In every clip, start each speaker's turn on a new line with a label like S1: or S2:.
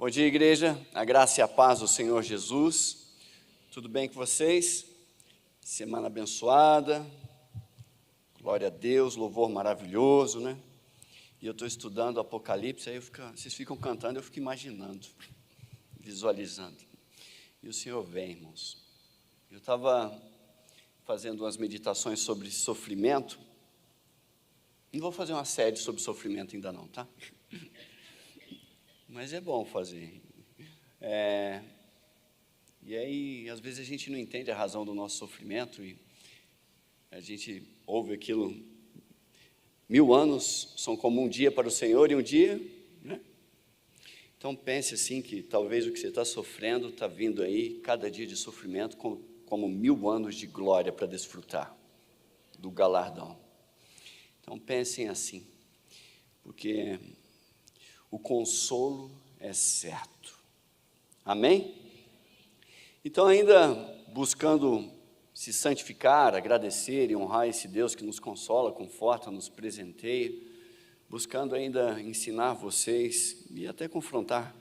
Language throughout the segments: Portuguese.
S1: Bom dia, igreja, a graça e a paz do Senhor Jesus, tudo bem com vocês? Semana abençoada, glória a Deus, louvor maravilhoso, né? E eu estou estudando Apocalipse, aí vocês ficam cantando, eu fico imaginando, visualizando. E o Senhor vem, irmãos. Eu estava fazendo umas meditações sobre sofrimento, não vou fazer uma série sobre sofrimento ainda não, tá? Mas é bom fazer. E aí, às vezes a gente não entende a razão do nosso sofrimento e a gente ouve aquilo, 1000 anos são como um dia para o Senhor e um dia, né? Então pense assim que talvez o que você está sofrendo está vindo aí, cada dia de sofrimento, como 1000 anos de glória para desfrutar do galardão. Então pensem assim, porque o consolo é certo. Amém? Então, ainda buscando se santificar, agradecer e honrar esse Deus que nos consola, conforta, nos presenteia, buscando ainda ensinar vocês e até confrontar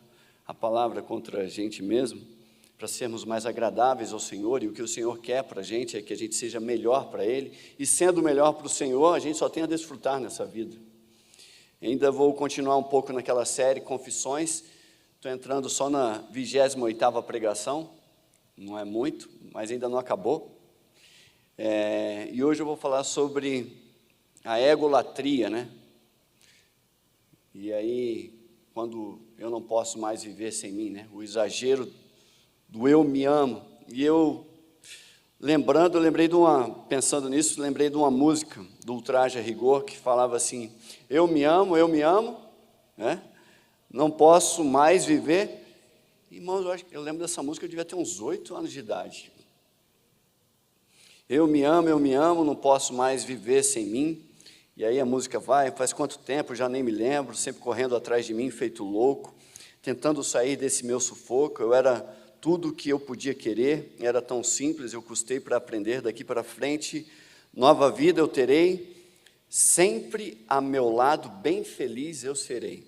S1: a palavra contra a gente mesmo, para sermos mais agradáveis ao Senhor, e o que o Senhor quer para a gente é que a gente seja melhor para Ele, e sendo melhor para o Senhor, a gente só tem a desfrutar nessa vida. Ainda vou continuar um pouco naquela série Confissões, estou entrando só na 28ª pregação, não é muito, mas ainda não acabou. E hoje eu vou falar sobre a egolatria, né? E aí, quando eu não posso mais viver sem mim, né? O exagero do eu me amo. E eu, pensando nisso, lembrei de uma música do Ultraje a Rigor, que falava assim: eu me amo, né? Não posso mais viver. Irmãos, eu lembro dessa música, eu devia ter uns 8 anos de idade. Eu me amo, não posso mais viver sem mim. E aí a música vai, faz quanto tempo, já nem me lembro, sempre correndo atrás de mim, feito louco, tentando sair desse meu sufoco. Eu era tudo o que eu podia querer, era tão simples, eu custei para aprender. Daqui para frente, nova vida eu terei, sempre a meu lado, bem feliz eu serei.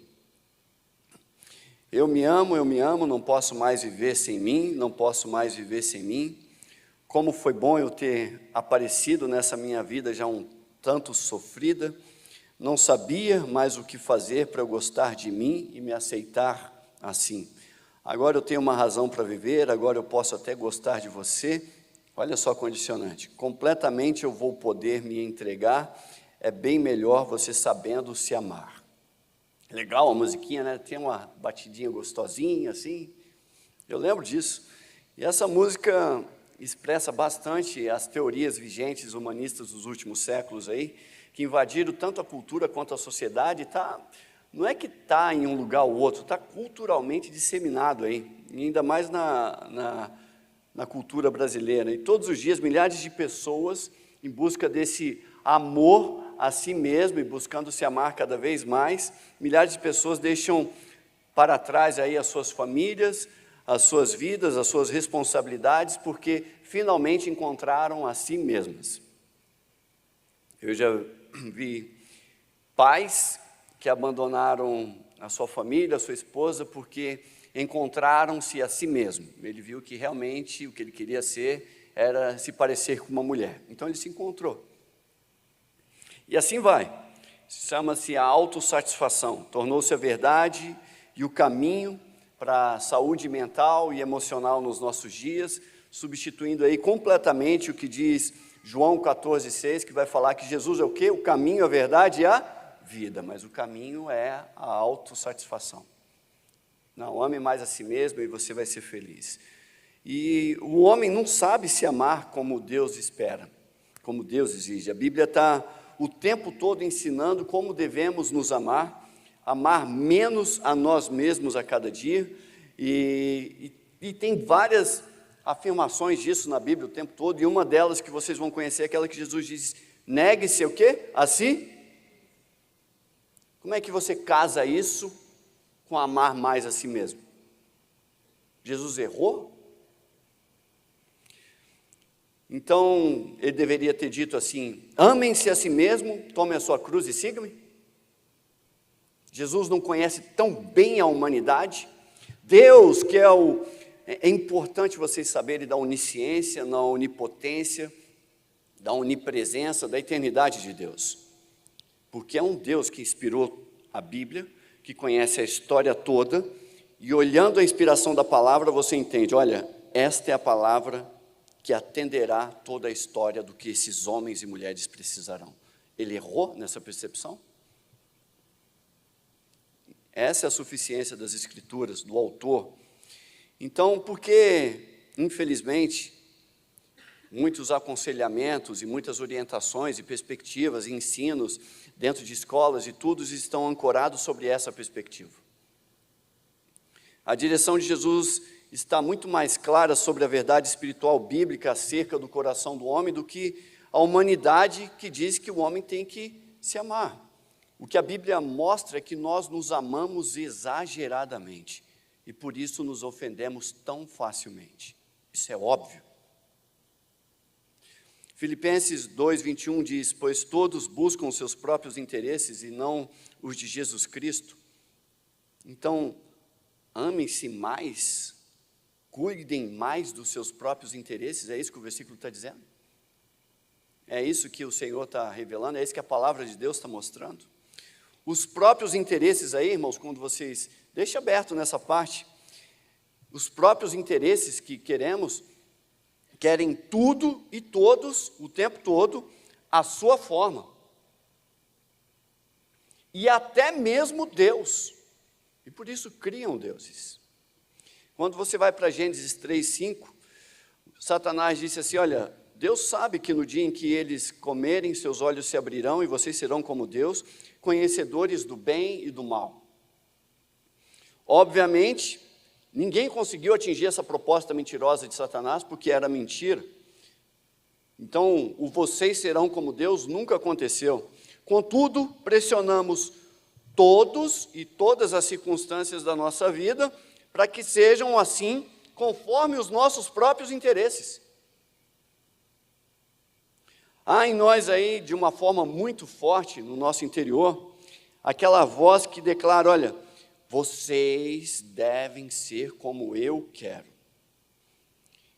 S1: Eu me amo, não posso mais viver sem mim, não posso mais viver sem mim. Como foi bom eu ter aparecido nessa minha vida já um tanto sofrida, não sabia mais o que fazer para eu gostar de mim e me aceitar assim. Agora eu tenho uma razão para viver, agora eu posso até gostar de você. Olha só a condicionante, completamente eu vou poder me entregar, é bem melhor você sabendo se amar. Legal a musiquinha, né? Tem uma batidinha gostosinha assim, eu lembro disso. E essa música expressa bastante as teorias vigentes humanistas dos últimos séculos aí, que invadiram tanto a cultura quanto a sociedade. Não é que está em um lugar ou outro, está culturalmente disseminado aí, e ainda mais na cultura brasileira. E todos os dias milhares de pessoas em busca desse amor a si mesmo e buscando se amar cada vez mais. Milhares de pessoas deixam para trás aí as suas famílias, as suas vidas, as suas responsabilidades, porque finalmente encontraram a si mesmas. Eu já vi pais que abandonaram a sua família, a sua esposa, porque encontraram-se a si mesmo. Ele viu que realmente o que ele queria ser era se parecer com uma mulher. Então ele se encontrou. E assim vai. Chama-se a autossatisfação. Tornou-se a verdade e o caminho para a saúde mental e emocional nos nossos dias, substituindo aí completamente o que diz João 14,6, que vai falar que Jesus é o quê? O caminho, a verdade e a vida, mas o caminho é a autossatisfação. Não, ame mais a si mesmo e você vai ser feliz. E o homem não sabe se amar como Deus espera, como Deus exige. A Bíblia está o tempo todo ensinando como devemos nos amar menos a nós mesmos a cada dia, e tem várias afirmações disso na Bíblia o tempo todo, e uma delas que vocês vão conhecer é aquela que Jesus diz: negue-se o quê? A si. Como é que você casa isso com amar mais a si mesmo? Jesus errou? Então, ele deveria ter dito assim: amem-se a si mesmo, tomem a sua cruz e sigam-me. Jesus não conhece tão bem a humanidade, Deus, que é importante vocês saberem da onisciência, da onipotência, da onipresença, da eternidade de Deus. Porque é um Deus que inspirou a Bíblia, que conhece a história toda, e olhando a inspiração da palavra, você entende, olha, esta é a palavra que atenderá toda a história do que esses homens e mulheres precisarão. Ele errou nessa percepção? Essa é a suficiência das Escrituras, do autor. Então, porque, infelizmente, muitos aconselhamentos e muitas orientações e perspectivas e ensinos dentro de escolas e tudo estão ancorados sobre essa perspectiva. A direção de Jesus está muito mais clara sobre a verdade espiritual bíblica acerca do coração do homem do que a humanidade que diz que o homem tem que se amar. O que a Bíblia mostra é que nós nos amamos exageradamente e por isso nos ofendemos tão facilmente. Isso é óbvio. Filipenses 2:21 diz, pois todos buscam os seus próprios interesses e não os de Jesus Cristo. Então, amem-se mais, cuidem mais dos seus próprios interesses, é isso que o versículo está dizendo? É isso que o Senhor está revelando, é isso que a palavra de Deus está mostrando? Os próprios interesses aí, irmãos, quando vocês, deixa aberto nessa parte, os próprios interesses que querem tudo e todos, o tempo todo, a sua forma. E até mesmo Deus. E por isso criam deuses. Quando você vai para Gênesis 3:5, Satanás disse assim, olha, Deus sabe que no dia em que eles comerem, seus olhos se abrirão e vocês serão como Deus, conhecedores do bem e do mal. Obviamente, ninguém conseguiu atingir essa proposta mentirosa de Satanás, porque era mentira. Então, o vocês serão como Deus nunca aconteceu. Contudo, pressionamos todos e todas as circunstâncias da nossa vida para que sejam assim, conforme os nossos próprios interesses. Há em nós aí, de uma forma muito forte, no nosso interior, aquela voz que declara, olha, vocês devem ser como eu quero.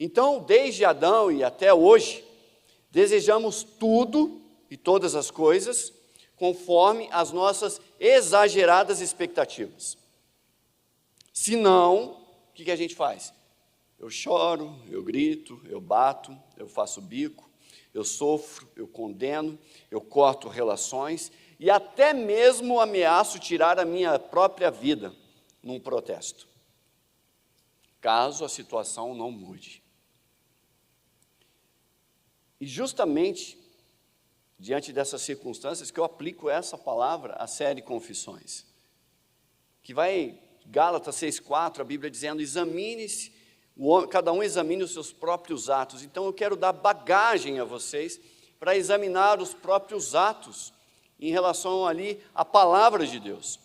S1: Então, desde Adão e até hoje, desejamos tudo e todas as coisas conforme as nossas exageradas expectativas. Se não, o que a gente faz? Eu choro, eu grito, eu bato, eu faço bico, eu sofro, eu condeno, eu corto relações e até mesmo ameaço tirar a minha própria vida num protesto, caso a situação não mude. E justamente diante dessas circunstâncias que eu aplico essa palavra à série Confissões, que vai, Gálatas 6:4, a Bíblia dizendo, examine-se, cada um examine os seus próprios atos. Então eu quero dar bagagem a vocês para examinar os próprios atos em relação ali à palavra de Deus.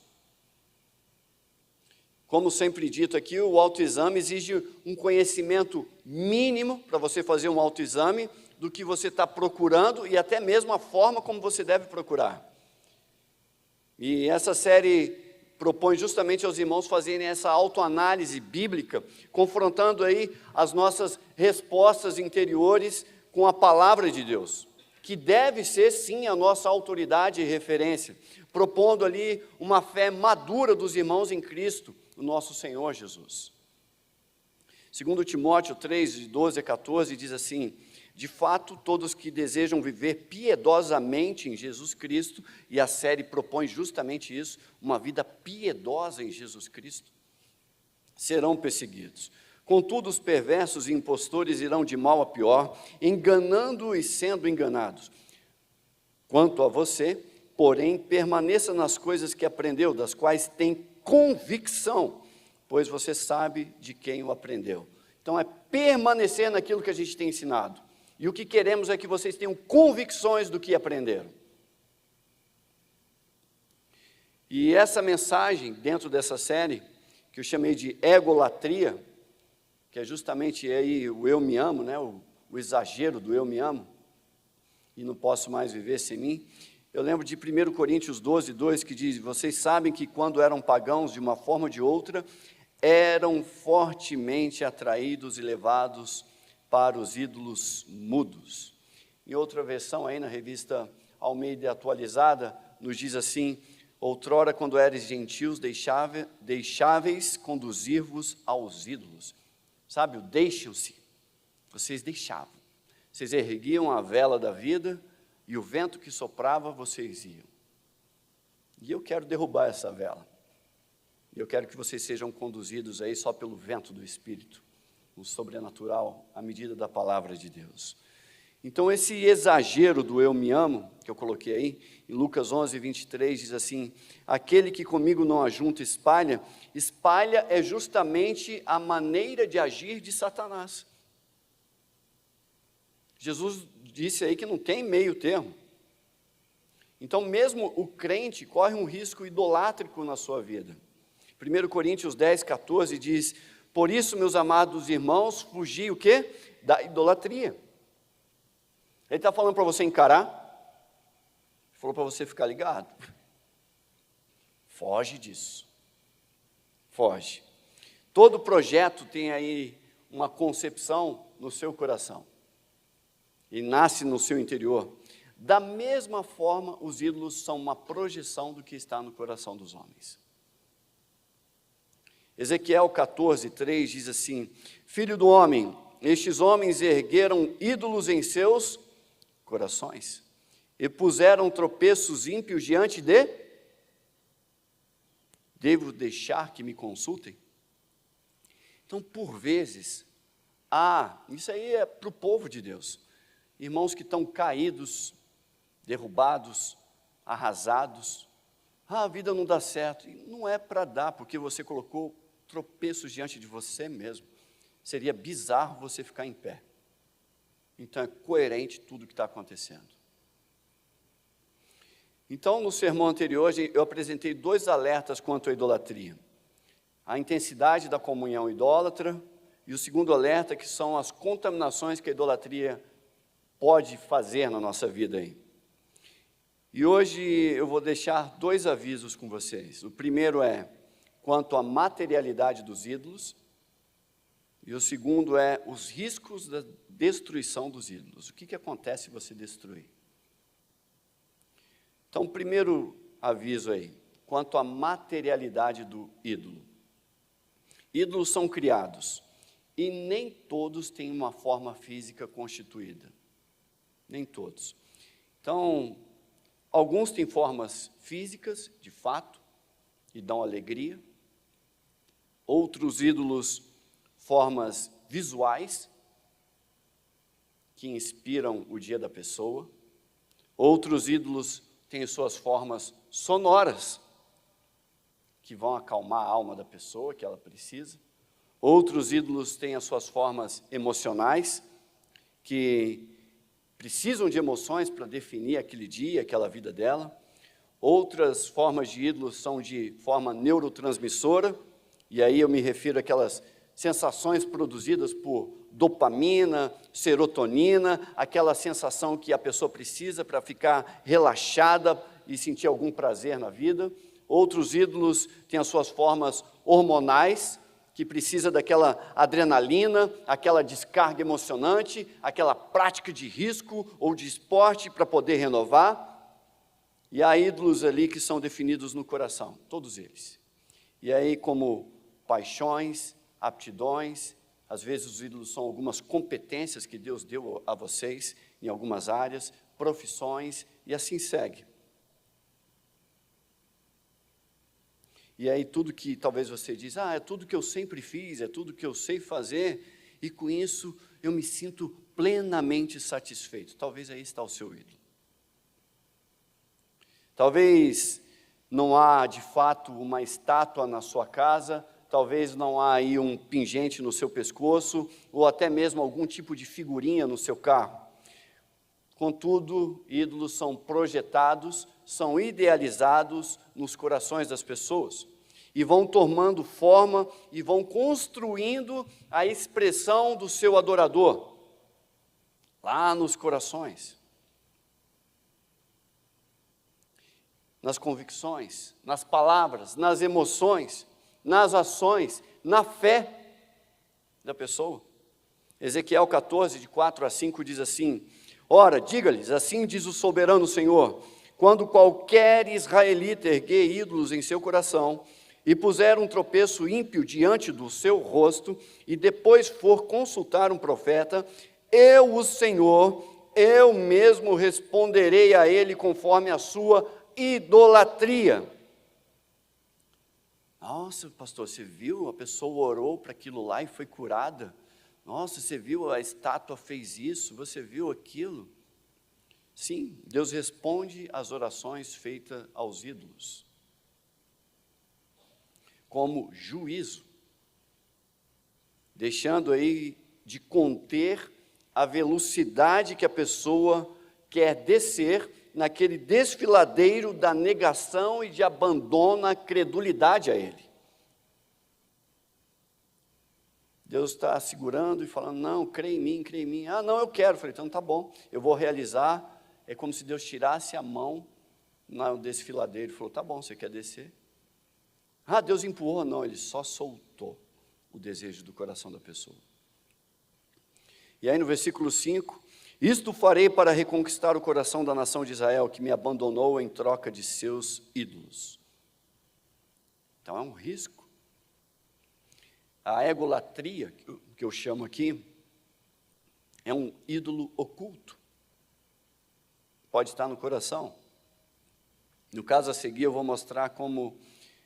S1: Como sempre dito aqui, o autoexame exige um conhecimento mínimo para você fazer um autoexame do que você está procurando e até mesmo a forma como você deve procurar. E essa série propõe justamente aos irmãos fazerem essa autoanálise bíblica, confrontando aí as nossas respostas interiores com a palavra de Deus, que deve ser sim a nossa autoridade e referência, propondo ali uma fé madura dos irmãos em Cristo, o nosso Senhor Jesus. Segundo Timóteo 3, de 12 a 14, diz assim, de fato, todos que desejam viver piedosamente em Jesus Cristo, e a série propõe justamente isso, uma vida piedosa em Jesus Cristo, serão perseguidos. Contudo, os perversos e impostores irão de mal a pior, enganando e sendo enganados. Quanto a você, porém, permaneça nas coisas que aprendeu, das quais tem convicção, pois você sabe de quem o aprendeu. Então, é permanecer naquilo que a gente tem ensinado. E o que queremos é que vocês tenham convicções do que aprenderam. E essa mensagem, dentro dessa série, que eu chamei de egolatria, que é justamente aí o eu me amo, né? o exagero do eu me amo, e não posso mais viver sem mim. Eu lembro de 1 Coríntios 12, 2, que diz, vocês sabem que quando eram pagãos, de uma forma ou de outra, eram fortemente atraídos e levados para os ídolos mudos. Em outra versão, aí na revista Almeida Atualizada, nos diz assim: outrora, quando eres gentios, deixáveis conduzir-vos aos ídolos. Sabe, o deixam-se, vocês deixavam. Vocês erguiam a vela da vida e o vento que soprava, vocês iam. E eu quero derrubar essa vela. E eu quero que vocês sejam conduzidos aí só pelo vento do Espírito, o sobrenatural, à medida da palavra de Deus. Então, esse exagero do eu me amo, que eu coloquei aí, em Lucas 11, 23, diz assim: aquele que comigo não ajunta, espalha é justamente a maneira de agir de Satanás. Jesus disse aí que não tem meio termo. Então, mesmo o crente corre um risco idolátrico na sua vida. 1 Coríntios 10, 14 diz: por isso, meus amados irmãos, fugi o quê? Da idolatria. Ele está falando para você encarar, falou para você ficar ligado. Foge disso. Foge. Todo projeto tem aí uma concepção no seu coração. E nasce no seu interior. Da mesma forma, os ídolos são uma projeção do que está no coração dos homens. Ezequiel 14, 3 diz assim: filho do homem, estes homens ergueram ídolos em seus corações e puseram tropeços ímpios diante de... devo deixar que me consultem? Então, por vezes, isso aí é para o povo de Deus, irmãos que estão caídos, derrubados, arrasados, a vida não dá certo. E não é para dar, porque você colocou tropeços diante de você mesmo. Seria bizarro você ficar em pé. Então é coerente tudo que está acontecendo. Então, no sermão anterior, eu apresentei 2 alertas quanto à idolatria: a intensidade da comunhão idólatra, e o segundo alerta, que são as contaminações que a idolatria pode fazer na nossa vida aí. E hoje eu vou deixar 2 avisos com vocês. O primeiro é quanto à materialidade dos ídolos, e o segundo é os riscos da destruição dos ídolos. O que acontece se você destruir? Então, primeiro aviso aí, quanto à materialidade do ídolo. Ídolos são criados, e nem todos têm uma forma física constituída. Nem todos. Então, alguns têm formas físicas, de fato, e dão alegria. Outros ídolos, formas visuais, que inspiram o dia da pessoa. Outros ídolos têm suas formas sonoras, que vão acalmar a alma da pessoa, que ela precisa. Outros ídolos têm as suas formas emocionais, que precisam de emoções para definir aquele dia, aquela vida dela. Outras formas de ídolos são de forma neurotransmissora, e aí eu me refiro àquelas sensações produzidas por dopamina, serotonina, aquela sensação que a pessoa precisa para ficar relaxada e sentir algum prazer na vida. Outros ídolos têm as suas formas hormonais, que precisa daquela adrenalina, aquela descarga emocionante, aquela prática de risco ou de esporte para poder renovar. E há ídolos ali que são definidos no coração, todos eles. E aí, como paixões, aptidões, às vezes os ídolos são algumas competências que Deus deu a vocês em algumas áreas, profissões, e assim segue. E aí tudo que talvez você diz, é tudo que eu sempre fiz, é tudo que eu sei fazer, e com isso eu me sinto plenamente satisfeito. Talvez aí está o seu ídolo. Talvez não há de fato uma estátua na sua casa, talvez não há aí um pingente no seu pescoço, ou até mesmo algum tipo de figurinha no seu carro. Contudo, ídolos são projetados, são idealizados nos corações das pessoas, e vão tomando forma e vão construindo a expressão do seu adorador, lá nos corações, nas convicções, nas palavras, nas emoções, nas ações, na fé da pessoa. Ezequiel 14, de 4 a 5, diz assim: ora, diga-lhes, assim diz o soberano Senhor, quando qualquer israelita erguer ídolos em seu coração, e puser um tropeço ímpio diante do seu rosto, e depois for consultar um profeta, eu, o Senhor, eu mesmo responderei a ele conforme a sua idolatria. Nossa, pastor, você viu? A pessoa orou para aquilo lá e foi curada. Nossa, você viu? A estátua fez isso, você viu aquilo? Sim, Deus responde às orações feitas aos ídolos, como juízo, deixando aí de conter a velocidade que a pessoa quer descer naquele desfiladeiro da negação e de abandono à credulidade a Ele. Deus está segurando e falando, não, crê em mim, crê em mim. Ah, não, eu quero. Eu falei, então tá bom, eu vou realizar. É como se Deus tirasse a mão no desfiladeiro e falou, tá bom, você quer descer? Ah, Deus empurrou. Não, Ele só soltou o desejo do coração da pessoa. E aí no versículo 5, isto farei para reconquistar o coração da nação de Israel, que me abandonou em troca de seus ídolos. Então é um risco. A egolatria, que eu chamo aqui, é um ídolo oculto. Pode estar no coração. No caso a seguir, eu vou mostrar como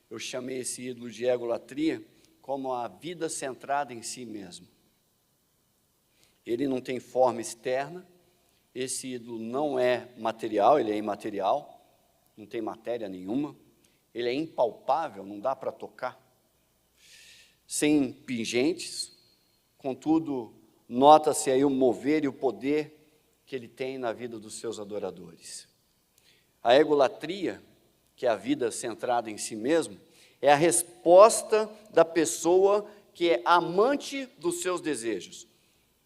S1: eu chamei esse ídolo de egolatria, como a vida centrada em si mesmo. Ele não tem forma externa, esse ídolo não é material, ele é imaterial, não tem matéria nenhuma, ele é impalpável, não dá para tocar, sem pingentes, contudo, nota-se aí o mover e o poder que ele tem na vida dos seus adoradores. A egolatria, que é a vida centrada em si mesmo, é a resposta da pessoa que é amante dos seus desejos,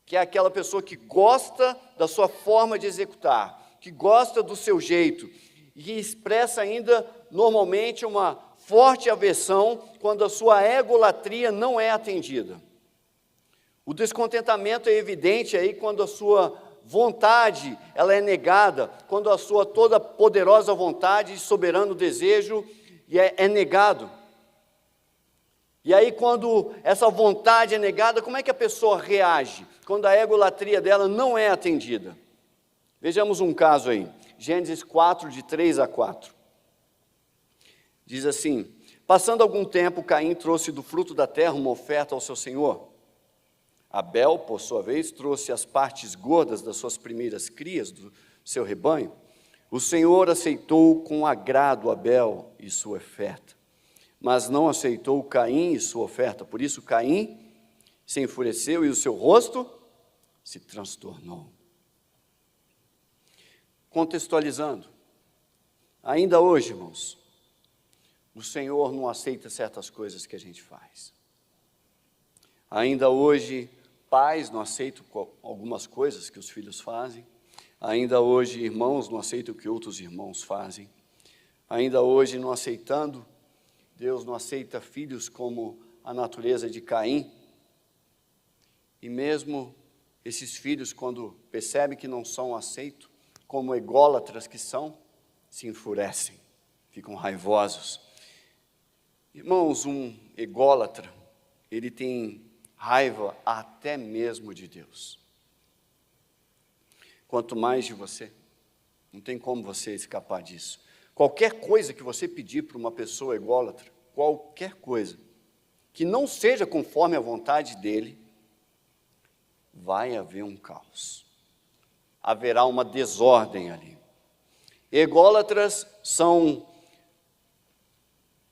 S1: que é aquela pessoa que gosta da sua forma de executar, que gosta do seu jeito, e que expressa ainda, normalmente, uma forte aversão quando a sua egolatria não é atendida. O descontentamento é evidente aí quando a sua vontade ela é negada, quando a sua toda poderosa vontade e soberano desejo é negado. E aí quando essa vontade é negada, como é que a pessoa reage? Quando a egolatria dela não é atendida. Vejamos um caso aí, Gênesis 4, de 3 a 4. Diz assim, passando algum tempo, Caim trouxe do fruto da terra uma oferta ao seu senhor. Abel, por sua vez, trouxe as partes gordas das suas primeiras crias do seu rebanho. O Senhor aceitou com agrado Abel e sua oferta, mas não aceitou Caim e sua oferta. Por isso Caim se enfureceu e o seu rosto se transtornou. Contextualizando, ainda hoje, irmãos, o Senhor não aceita certas coisas que a gente faz. Ainda hoje, pais não aceitam algumas coisas que os filhos fazem. Ainda hoje, irmãos não aceitam o que outros irmãos fazem. Ainda hoje, não aceitando, Deus não aceita filhos como a natureza de Caim. E mesmo esses filhos, quando percebem que não são aceitos, como ególatras que são, se enfurecem, ficam raivosos. Irmãos, um ególatra, ele tem raiva até mesmo de Deus. Quanto mais de você, não tem como você escapar disso. Qualquer coisa que você pedir para uma pessoa ególatra, qualquer coisa, que não seja conforme a vontade dele, vai haver um caos. Haverá uma desordem ali. Ególatras são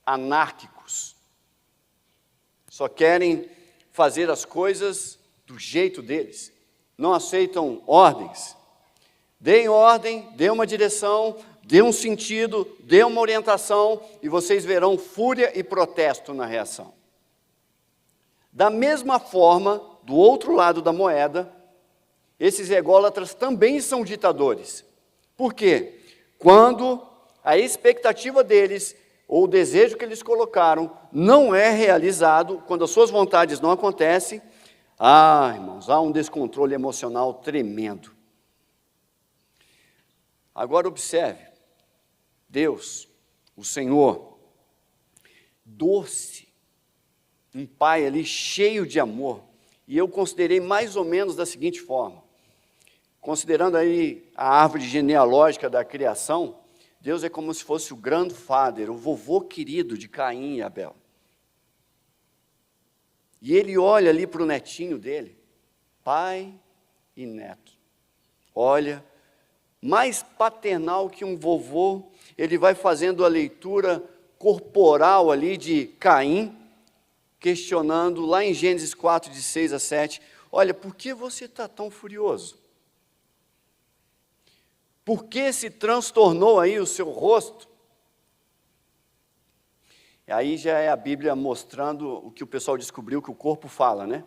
S1: anárquicos. Só querem fazer as coisas do jeito deles. Não aceitam ordens. Deem ordem, dê uma direção, dê um sentido, dê uma orientação e vocês verão fúria e protesto na reação. Da mesma forma, do outro lado da moeda, esses ególatras também são ditadores. Por quê? Quando a expectativa deles ou o desejo que eles colocaram não é realizado, quando as suas vontades não acontecem, irmãos, há um descontrole emocional tremendo. Agora observe, Deus, o Senhor, doce, um pai ali cheio de amor, e eu considerei mais ou menos da seguinte forma, considerando aí a árvore genealógica da criação, Deus é como se fosse o grandfather, o vovô querido de Caim e Abel. E ele olha ali para o netinho dele, pai e neto. Olha, mais paternal que um vovô, ele vai fazendo a leitura corporal ali de Caim, questionando lá em Gênesis 4, de 6 a 7, olha, por que você está tão furioso? Por que se transtornou aí o seu rosto? E aí já é a Bíblia mostrando o que o pessoal descobriu que o corpo fala, né?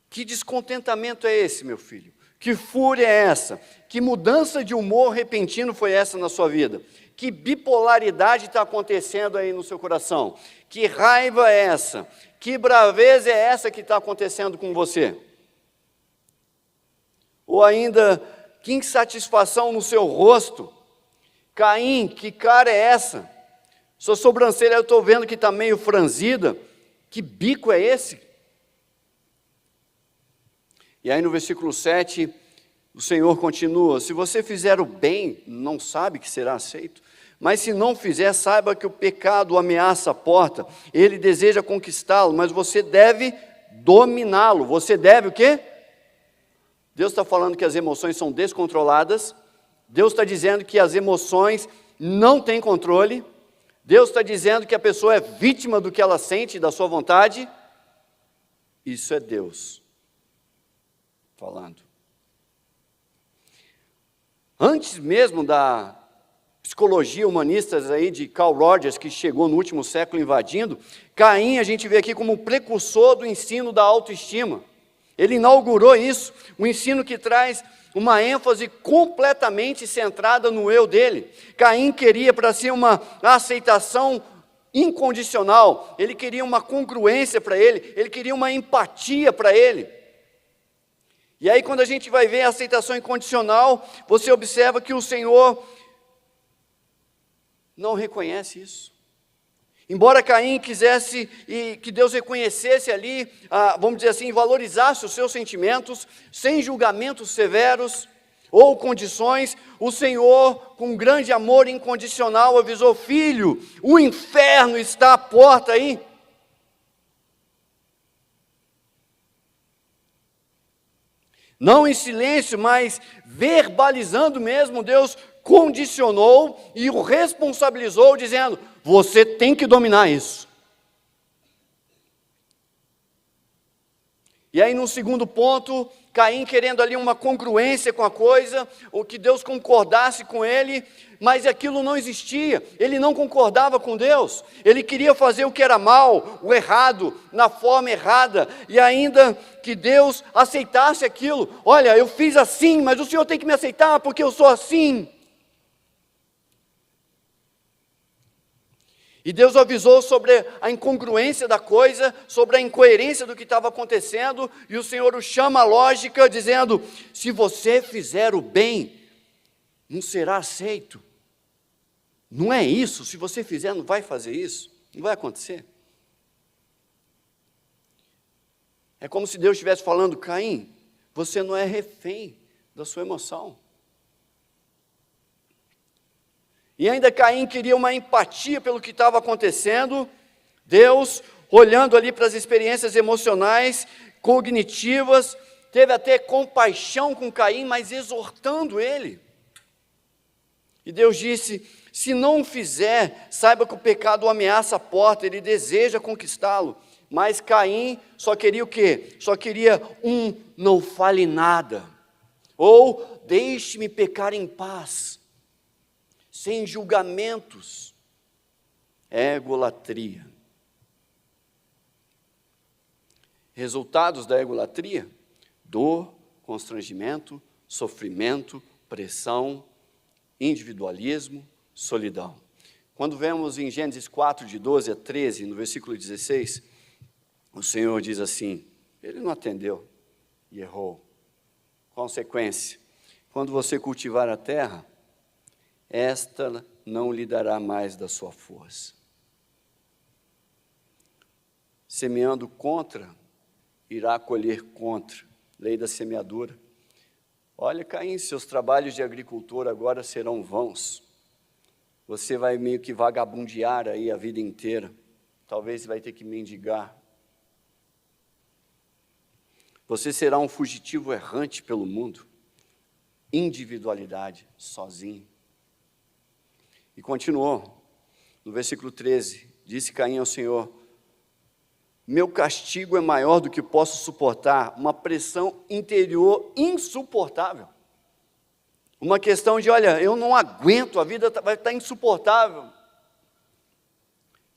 S1: Que descontentamento é esse, meu filho? Que fúria é essa? Que mudança de humor repentino foi essa na sua vida? Que bipolaridade está acontecendo aí no seu coração? Que raiva é essa? Que braveza é essa que está acontecendo com você? Ou ainda, que insatisfação no seu rosto? Caim, que cara é essa? Sua sobrancelha eu estou vendo que está meio franzida. Que bico é esse? E aí no versículo 7, o Senhor continua, se você fizer o bem, não sabe que será aceito, mas se não fizer, saiba que o pecado ameaça a porta, ele deseja conquistá-lo, mas você deve dominá-lo. Você deve o quê? Deus está falando que as emoções são descontroladas, Deus está dizendo que as emoções não têm controle, Deus está dizendo que a pessoa é vítima do que ela sente, da sua vontade. Isso é Deus falando. Antes mesmo da psicologia humanista aí de Carl Rogers, que chegou no último século invadindo, Caim a gente vê aqui como um precursor do ensino da autoestima. Ele inaugurou isso, um ensino que traz uma ênfase completamente centrada no eu dele. Caim queria para si uma aceitação incondicional, ele queria uma congruência para ele queria uma empatia para ele. E aí quando a gente vai ver a aceitação incondicional, você observa que o Senhor não reconhece isso. Embora Caim quisesse e que Deus reconhecesse ali, vamos dizer assim, valorizasse os seus sentimentos, sem julgamentos severos ou condições, o Senhor, com grande amor incondicional, avisou, filho, o inferno está à porta aí. Não em silêncio, mas verbalizando mesmo, Deus condicionou e o responsabilizou, dizendo, você tem que dominar isso. E aí no segundo ponto, Caim querendo ali uma congruência com a coisa, ou que Deus concordasse com ele, mas aquilo não existia, ele não concordava com Deus, ele queria fazer o que era mal, o errado, na forma errada, e ainda que Deus aceitasse aquilo, olha, eu fiz assim, mas o Senhor tem que me aceitar porque eu sou assim. E Deus avisou sobre a incongruência da coisa, sobre a incoerência do que estava acontecendo, e o Senhor o chama à lógica, dizendo, se você fizer o bem, não será aceito. Não é isso, se você fizer, não vai fazer isso, não vai acontecer. É como se Deus estivesse falando, Caim, você não é refém da sua emoção. E ainda Caim queria uma empatia pelo que estava acontecendo, Deus, olhando ali para as experiências emocionais, cognitivas, teve até compaixão com Caim, mas exortando ele. E Deus disse, se não o fizer, saiba que o pecado ameaça a porta, ele deseja conquistá-lo. Mas Caim só queria o quê? Só queria não fale nada, ou deixe-me pecar em paz. Sem julgamentos, é egolatria. Resultados da egolatria? Dor, constrangimento, sofrimento, pressão, individualismo, solidão. Quando vemos em Gênesis 4, de 12 a 13, no versículo 16, o Senhor diz assim, ele não atendeu e errou. Consequência, quando você cultivar a terra, esta não lhe dará mais da sua força. Semeando contra, irá colher contra. Lei da semeadura. Olha, Caim, seus trabalhos de agricultor agora serão vãos. Você vai meio que vagabundear aí a vida inteira. Talvez vai ter que mendigar. Você será um fugitivo errante pelo mundo. Individualidade, sozinho. E continuou, no versículo 13, disse Caim ao Senhor, meu castigo é maior do que posso suportar, uma pressão interior insuportável. Uma questão de, olha, eu não aguento, a vida vai estar insuportável.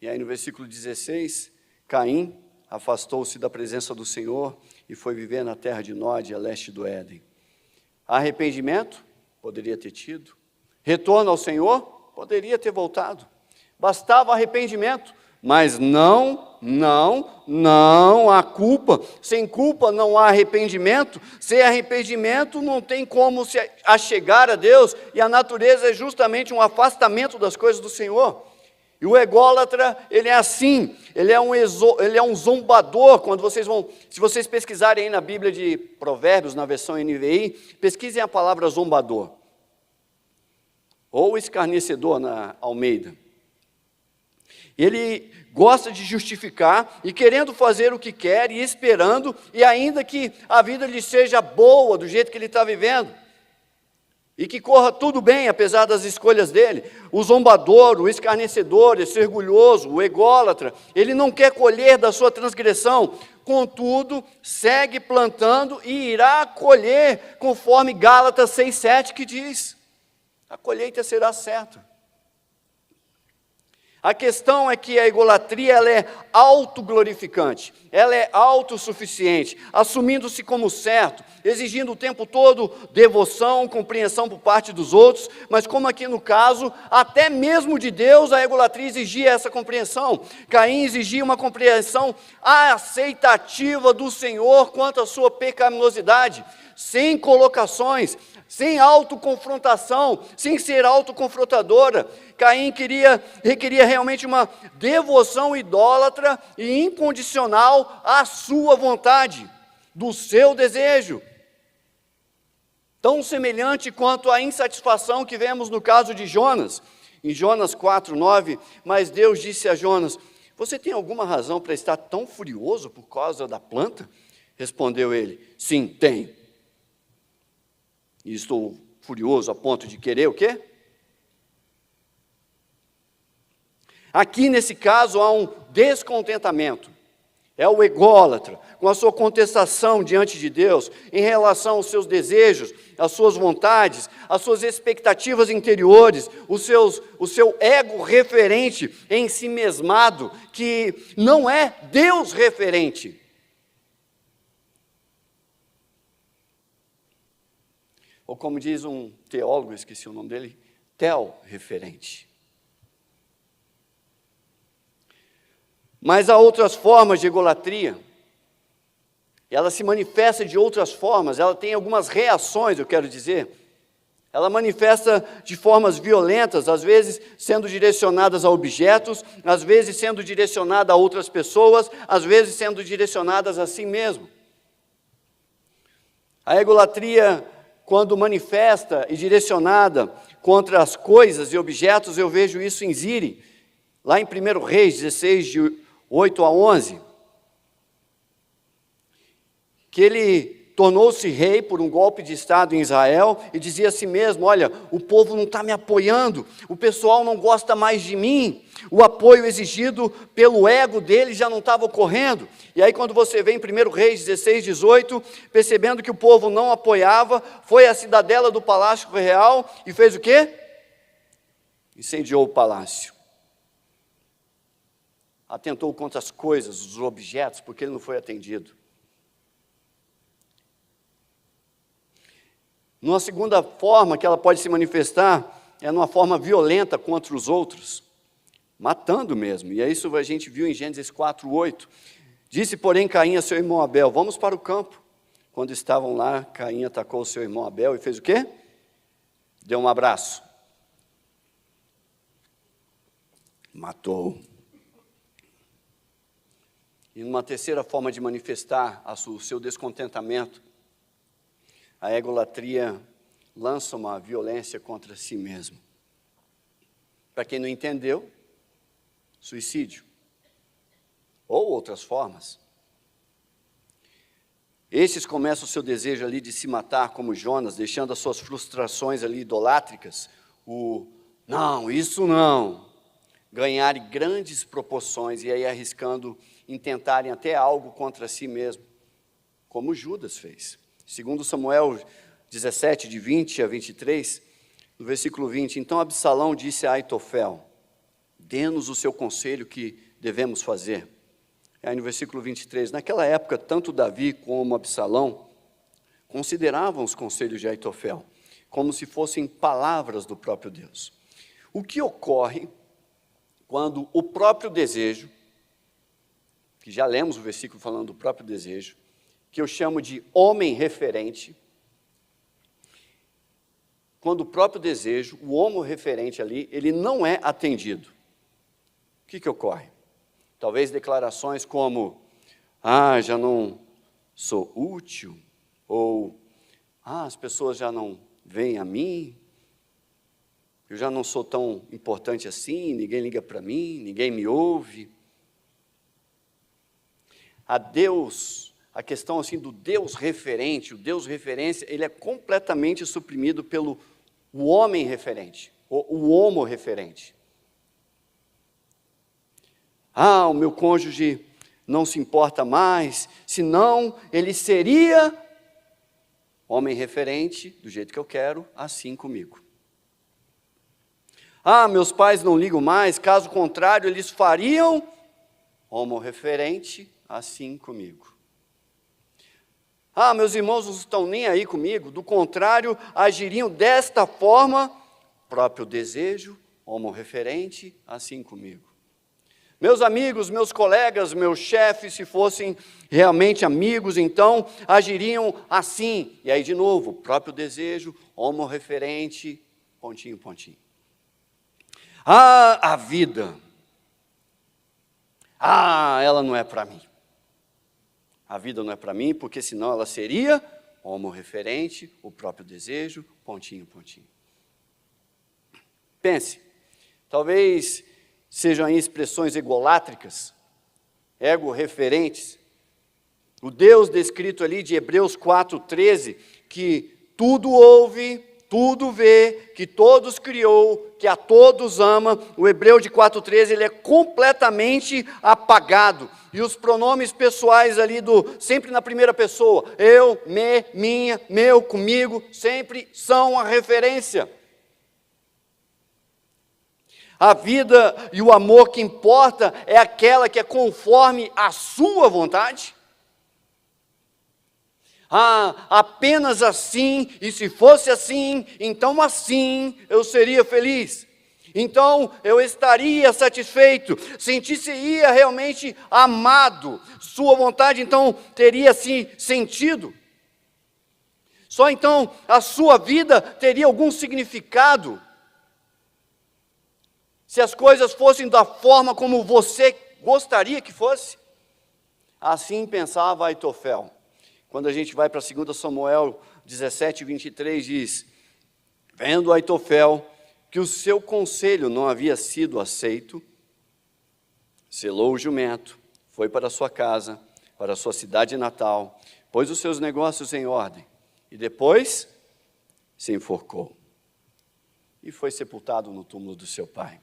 S1: E aí no versículo 16, Caim afastou-se da presença do Senhor e foi viver na terra de Nod, a leste do Éden. Arrependimento? Poderia ter tido. Retorno ao Senhor? Poderia ter voltado. Bastava arrependimento, mas não há culpa. Sem culpa não há arrependimento. Sem arrependimento não tem como se achegar a Deus, e a natureza é justamente um afastamento das coisas do Senhor. E o ególatra, ele é assim, ele é um zombador. Quando vocês vão, se vocês pesquisarem aí na Bíblia de Provérbios, na versão NVI, pesquisem a palavra zombador, ou escarnecedor na Almeida. Ele gosta de justificar e querendo fazer o que quer e esperando, e ainda que a vida lhe seja boa do jeito que ele está vivendo, e que corra tudo bem apesar das escolhas dele. O zombador, o escarnecedor, esse orgulhoso, o ególatra, ele não quer colher da sua transgressão, contudo, segue plantando e irá colher, conforme Gálatas 6,7 que diz, a colheita será certa. A questão é que a egolatria, ela é autoglorificante, ela é autossuficiente, assumindo-se como certo, exigindo o tempo todo devoção, compreensão por parte dos outros, mas como aqui no caso, até mesmo de Deus, a egolatria exigia essa compreensão. Caim exigia uma compreensão aceitativa do Senhor quanto à sua pecaminosidade, sem colocações, sem autoconfrontação, sem ser autoconfrontadora. Caim requeria realmente uma devoção idólatra e incondicional à sua vontade, do seu desejo. Tão semelhante quanto a insatisfação que vemos no caso de Jonas, em Jonas 4:9, mas Deus disse a Jonas, você tem alguma razão para estar tão furioso por causa da planta? Respondeu ele, sim, tenho. E estou furioso a ponto de querer o quê? Aqui nesse caso há um descontentamento. É o ególatra, com a sua contestação diante de Deus, em relação aos seus desejos, às suas vontades, às suas expectativas interiores, o seu ego referente em si mesmado, que não é Deus referente. Ou como diz um teólogo, esqueci o nome dele, tel-referente. Mas há outras formas de egolatria. Ela se manifesta de outras formas, ela tem algumas reações, eu quero dizer. Ela manifesta de formas violentas, às vezes sendo direcionadas a objetos, às vezes sendo direcionada a outras pessoas, às vezes sendo direcionadas a si mesmo. A egolatria, quando manifesta e direcionada contra as coisas e objetos, eu vejo isso em Ziri, lá em 1 Reis 16, de 8 a 11, que ele tornou-se rei por um golpe de Estado em Israel e dizia a si mesmo, olha, o povo não está me apoiando, o pessoal não gosta mais de mim, o apoio exigido pelo ego dele já não estava ocorrendo. E aí quando você vê em 1 Reis 16, 18, percebendo que o povo não apoiava, foi à cidadela do palácio real e fez o quê? Incendiou o palácio. Atentou contra as coisas, os objetos, porque ele não foi atendido. Numa segunda forma que ela pode se manifestar, é numa forma violenta contra os outros, matando mesmo. E é isso que a gente viu em Gênesis 4:8. Disse, porém, Caim a seu irmão Abel, vamos para o campo. Quando estavam lá, Caim atacou o seu irmão Abel e fez o quê? Deu um abraço. Matou. E numa terceira forma de manifestar o seu descontentamento, a egolatria lança uma violência contra si mesmo. Para quem não entendeu, suicídio. Ou outras formas. Estes começam o seu desejo ali de se matar como Jonas, deixando as suas frustrações ali idolátricas, não, isso não, ganharem grandes proporções e aí arriscando em tentarem até algo contra si mesmo, como Judas fez. Segundo Samuel 17, de 20 a 23, no versículo 20, então Absalão disse a Aitofel, dê-nos o seu conselho que devemos fazer. Aí no versículo 23, naquela época, tanto Davi como Absalão consideravam os conselhos de Aitofel como se fossem palavras do próprio Deus. O que ocorre quando o próprio desejo, que já lemos o versículo falando do próprio desejo, que eu chamo de homem referente, quando o próprio desejo, o homem referente ali, ele não é atendido. O que ocorre? Talvez declarações como, já não sou útil, ou, as pessoas já não veem a mim, eu já não sou tão importante assim, ninguém liga para mim, ninguém me ouve. A Deus, a questão assim do Deus referente, o Deus referência, ele é completamente suprimido pelo o homem referente, o homo referente. O meu cônjuge não se importa mais, senão ele seria homem referente, do jeito que eu quero, assim comigo. Meus pais não ligam mais, caso contrário, eles fariam homo referente, assim comigo. Meus irmãos não estão nem aí comigo, do contrário, agiriam desta forma, próprio desejo, homo referente, assim comigo. Meus amigos, meus colegas, meus chefes, se fossem realmente amigos, então agiriam assim. E aí, de novo, próprio desejo, homo referente, pontinho, pontinho. A vida. Ela não é para mim. A vida não é para mim, porque senão ela seria homo referente, o próprio desejo, pontinho, pontinho. Pense, talvez sejam aí expressões egolátricas, ego-referentes. O Deus descrito ali de Hebreus 4:13, que tudo ouve, tudo vê, que todos criou, que a todos ama. O Hebreu de 4:13, ele é completamente apagado. E os pronomes pessoais ali sempre na primeira pessoa, eu, me, minha, meu, comigo, sempre são a referência. A vida e o amor que importa é aquela que é conforme a sua vontade. Apenas assim, e se fosse assim, então assim eu seria feliz. Então eu estaria satisfeito, sentir-se-ia realmente amado. Sua vontade então teria assim sentido. Só então a sua vida teria algum significado. Se as coisas fossem da forma como você gostaria que fosse. Assim pensava Aitofel. Quando a gente vai para 2 Samuel 17, 23, diz, vendo Aitofel que o seu conselho não havia sido aceito, selou o jumento, foi para sua casa, para a sua cidade natal, pôs os seus negócios em ordem, e depois se enforcou. E foi sepultado no túmulo do seu pai.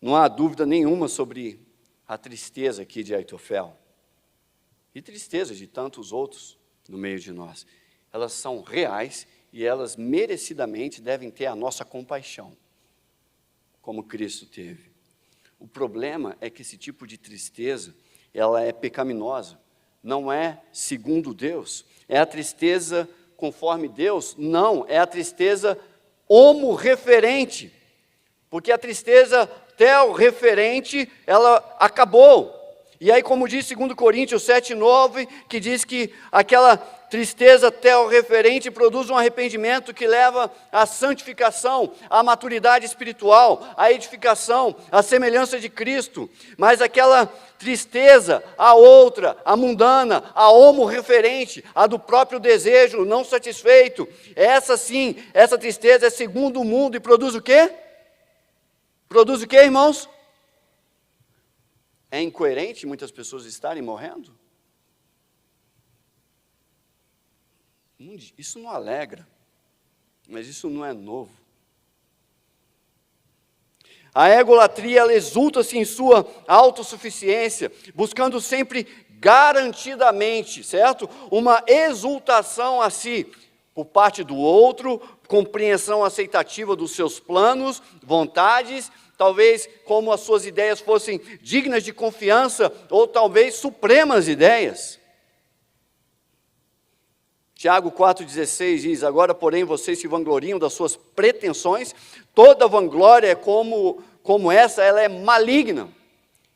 S1: Não há dúvida nenhuma sobre a tristeza aqui de Aitofel. E tristeza de tantos outros no meio de nós. Elas são reais e elas merecidamente devem ter a nossa compaixão, como Cristo teve. O problema é que esse tipo de tristeza, ela é pecaminosa. Não é segundo Deus. É a tristeza conforme Deus? Não, é a tristeza homo-referente, porque a tristeza tel-referente, ela acabou. E aí, como diz 2 Coríntios 7:9, que diz que aquela tristeza tel-referente produz um arrependimento que leva à santificação, à maturidade espiritual, à edificação, à semelhança de Cristo. Mas aquela tristeza, a outra, a mundana, a homo-referente, a do próprio desejo não satisfeito, essa sim, essa tristeza é segundo o mundo e produz o quê? Produz o quê, irmãos? É incoerente muitas pessoas estarem morrendo? Isso não alegra, mas isso não é novo. A egolatria, ela exulta-se em sua autossuficiência, buscando sempre garantidamente, certo? Uma exultação a si, por parte do outro, compreensão aceitativa dos seus planos, vontades, talvez como as suas ideias fossem dignas de confiança, ou talvez supremas ideias. Tiago 4,16 diz: agora, porém, vocês se vangloriam das suas pretensões, toda vanglória como essa, ela é maligna,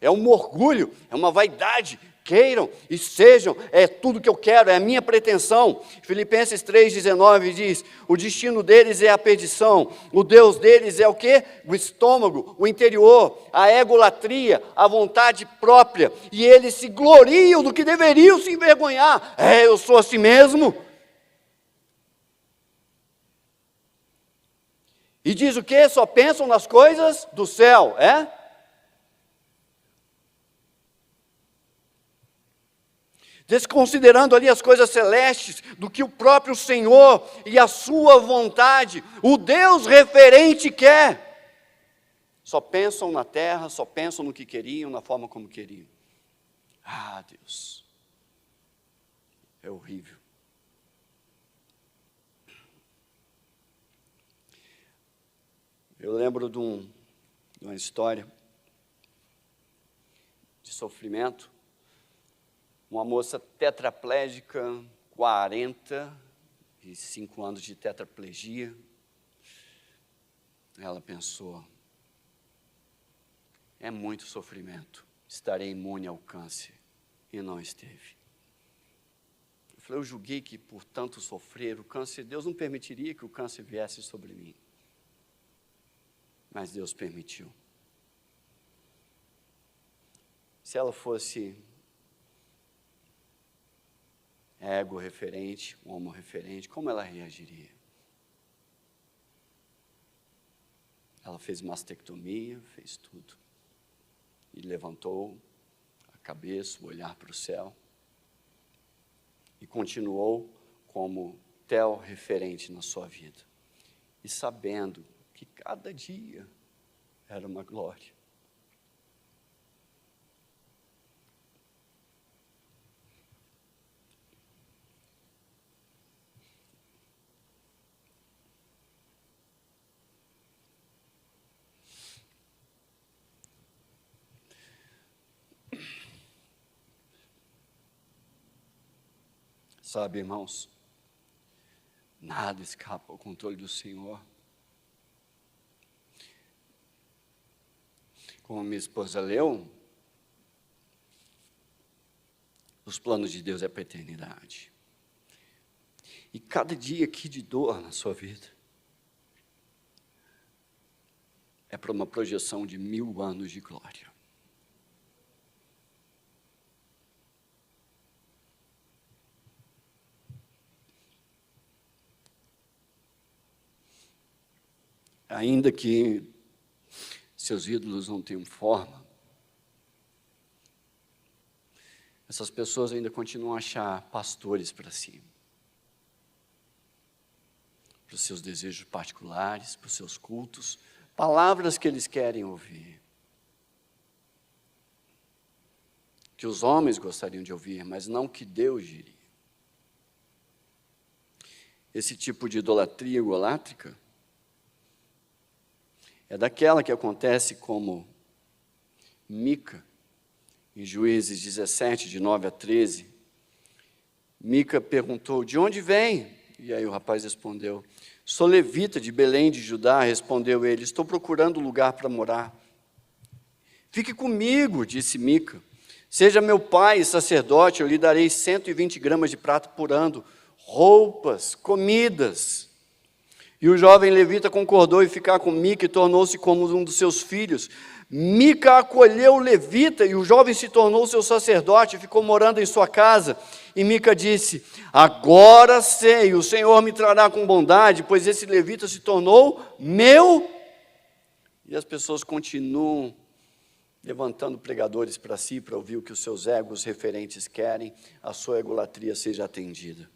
S1: é um orgulho, é uma vaidade. Queiram e sejam, é tudo que eu quero, é a minha pretensão. Filipenses 3,19 diz: o destino deles é a perdição, o Deus deles é o quê? O estômago, o interior, a egolatria, a vontade própria, e eles se gloriam do que deveriam se envergonhar. Eu sou assim mesmo. E diz o quê? Só pensam nas coisas do céu, Desconsiderando ali as coisas celestes, do que o próprio Senhor e a sua vontade, o Deus referente quer. Só pensam na terra, só pensam no que queriam, na forma como queriam. Deus, é horrível. Eu lembro de uma história de sofrimento. Uma moça tetraplégica, 45 anos de tetraplegia. Ela pensou: é muito sofrimento, estarei imune ao câncer. E não esteve. Eu julguei que por tanto sofrer, o câncer, Deus não permitiria que o câncer viesse sobre mim. Mas Deus permitiu. Se ela fosse ego-referente, homo-referente, como ela reagiria? Ela fez mastectomia, fez tudo. E levantou a cabeça, o olhar para o céu. E continuou como tel-referente na sua vida. E sabendo que cada dia era uma glória. Sabe, irmãos, nada escapa ao controle do Senhor. Como minha esposa leu, os planos de Deus é para a eternidade. E cada dia aqui de dor na sua vida é para uma projeção de 1000 anos de glória. Ainda que seus ídolos não tenham forma, essas pessoas ainda continuam a achar pastores para si, para os seus desejos particulares, para os seus cultos, palavras que eles querem ouvir, que os homens gostariam de ouvir, mas não que Deus diria. Esse tipo de idolatria egolátrica é daquela que acontece como Mica, em Juízes 17, de 9 a 13. Mica perguntou: de onde vem? E aí o rapaz respondeu: Sou levita de Belém de Judá, respondeu ele, estou procurando lugar para morar. Fique comigo, disse Mica. Seja meu pai sacerdote, eu lhe darei 120 gramas de prata por ano, roupas, comidas. E o jovem levita concordou em ficar com Mica e tornou-se como um dos seus filhos. Mica acolheu o levita e o jovem se tornou seu sacerdote e ficou morando em sua casa. E Mica disse, agora sei, o Senhor me trará com bondade, pois esse levita se tornou meu. E as pessoas continuam levantando pregadores para si, para ouvir o que os seus egos referentes querem, a sua egolatria seja atendida.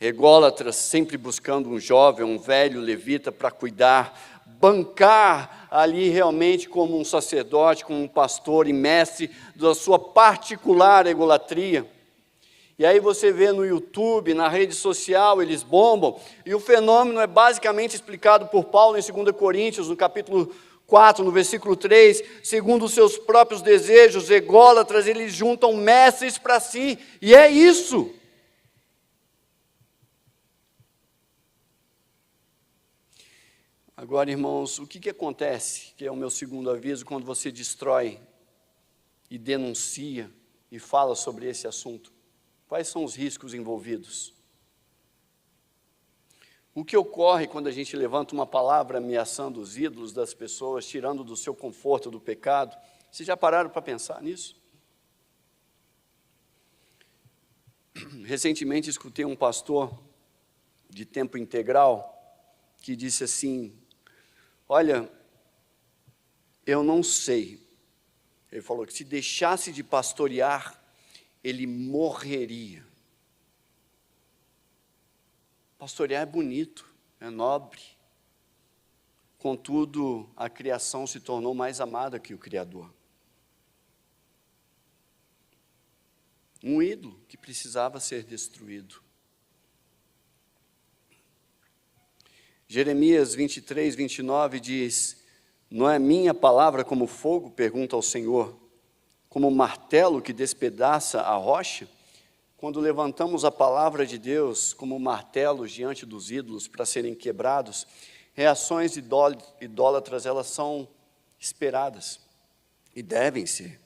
S1: Ególatras sempre buscando um jovem, um velho levita para cuidar, bancar ali realmente como um sacerdote, como um pastor e mestre da sua particular egolatria. E aí você vê no YouTube, na rede social, eles bombam, e o fenômeno é basicamente explicado por Paulo em 2 Coríntios, no capítulo 4, no versículo 3, segundo os seus próprios desejos, ególatras, eles juntam mestres para si, e é isso. Agora, irmãos, o que acontece, que é o meu segundo aviso, quando você destrói e denuncia e fala sobre esse assunto? Quais são os riscos envolvidos? O que ocorre quando a gente levanta uma palavra ameaçando os ídolos das pessoas, tirando do seu conforto do pecado? Vocês já pararam para pensar nisso? Recentemente escutei um pastor de tempo integral que disse assim, olha, eu não sei. Ele falou que se deixasse de pastorear, ele morreria. Pastorear é bonito, é nobre. Contudo, a criação se tornou mais amada que o Criador. Um ídolo que precisava ser destruído. Jeremias 23, 29 diz, não é minha palavra como fogo, pergunta ao Senhor, como martelo que despedaça a rocha? Quando levantamos a palavra de Deus como martelos diante dos ídolos para serem quebrados, reações idólatras, elas são esperadas e devem ser.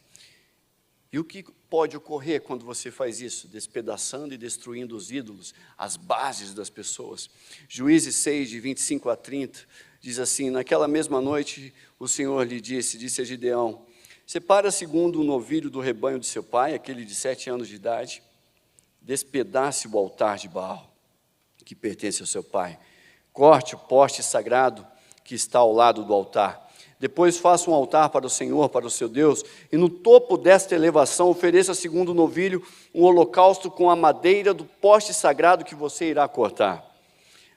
S1: E o que pode ocorrer quando você faz isso? Despedaçando e destruindo os ídolos, as bases das pessoas. Juízes 6, de 25 a 30, diz assim, naquela mesma noite o Senhor lhe disse a Gideão, separa segundo o novilho do rebanho de seu pai, aquele de 7 anos de idade, despedace o altar de Baal, que pertence ao seu pai, corte o poste sagrado que está ao lado do altar, depois faça um altar para o Senhor, para o seu Deus, e no topo desta elevação ofereça segundo o novilho um holocausto com a madeira do poste sagrado que você irá cortar.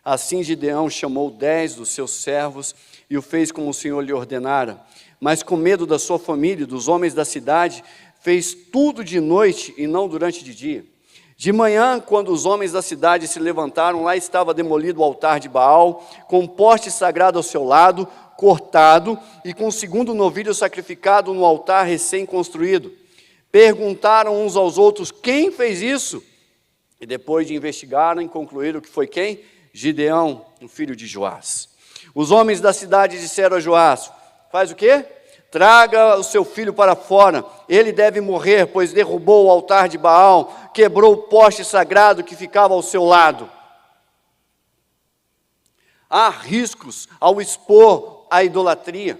S1: Assim Gideão chamou 10 dos seus servos e o fez como o Senhor lhe ordenara, mas com medo da sua família e dos homens da cidade, fez tudo de noite e não durante de dia. De manhã, quando os homens da cidade se levantaram, lá estava demolido o altar de Baal, com um poste sagrado ao seu lado, cortado, e com o segundo novilho sacrificado no altar recém-construído. Perguntaram uns aos outros, quem fez isso? E depois de investigarem, concluíram que foi quem? Gideão, o filho de Joás. Os homens da cidade disseram a Joás, faz o quê? Traga o seu filho para fora, ele deve morrer, pois derrubou o altar de Baal, quebrou o poste sagrado que ficava ao seu lado. Há riscos ao expor a idolatria,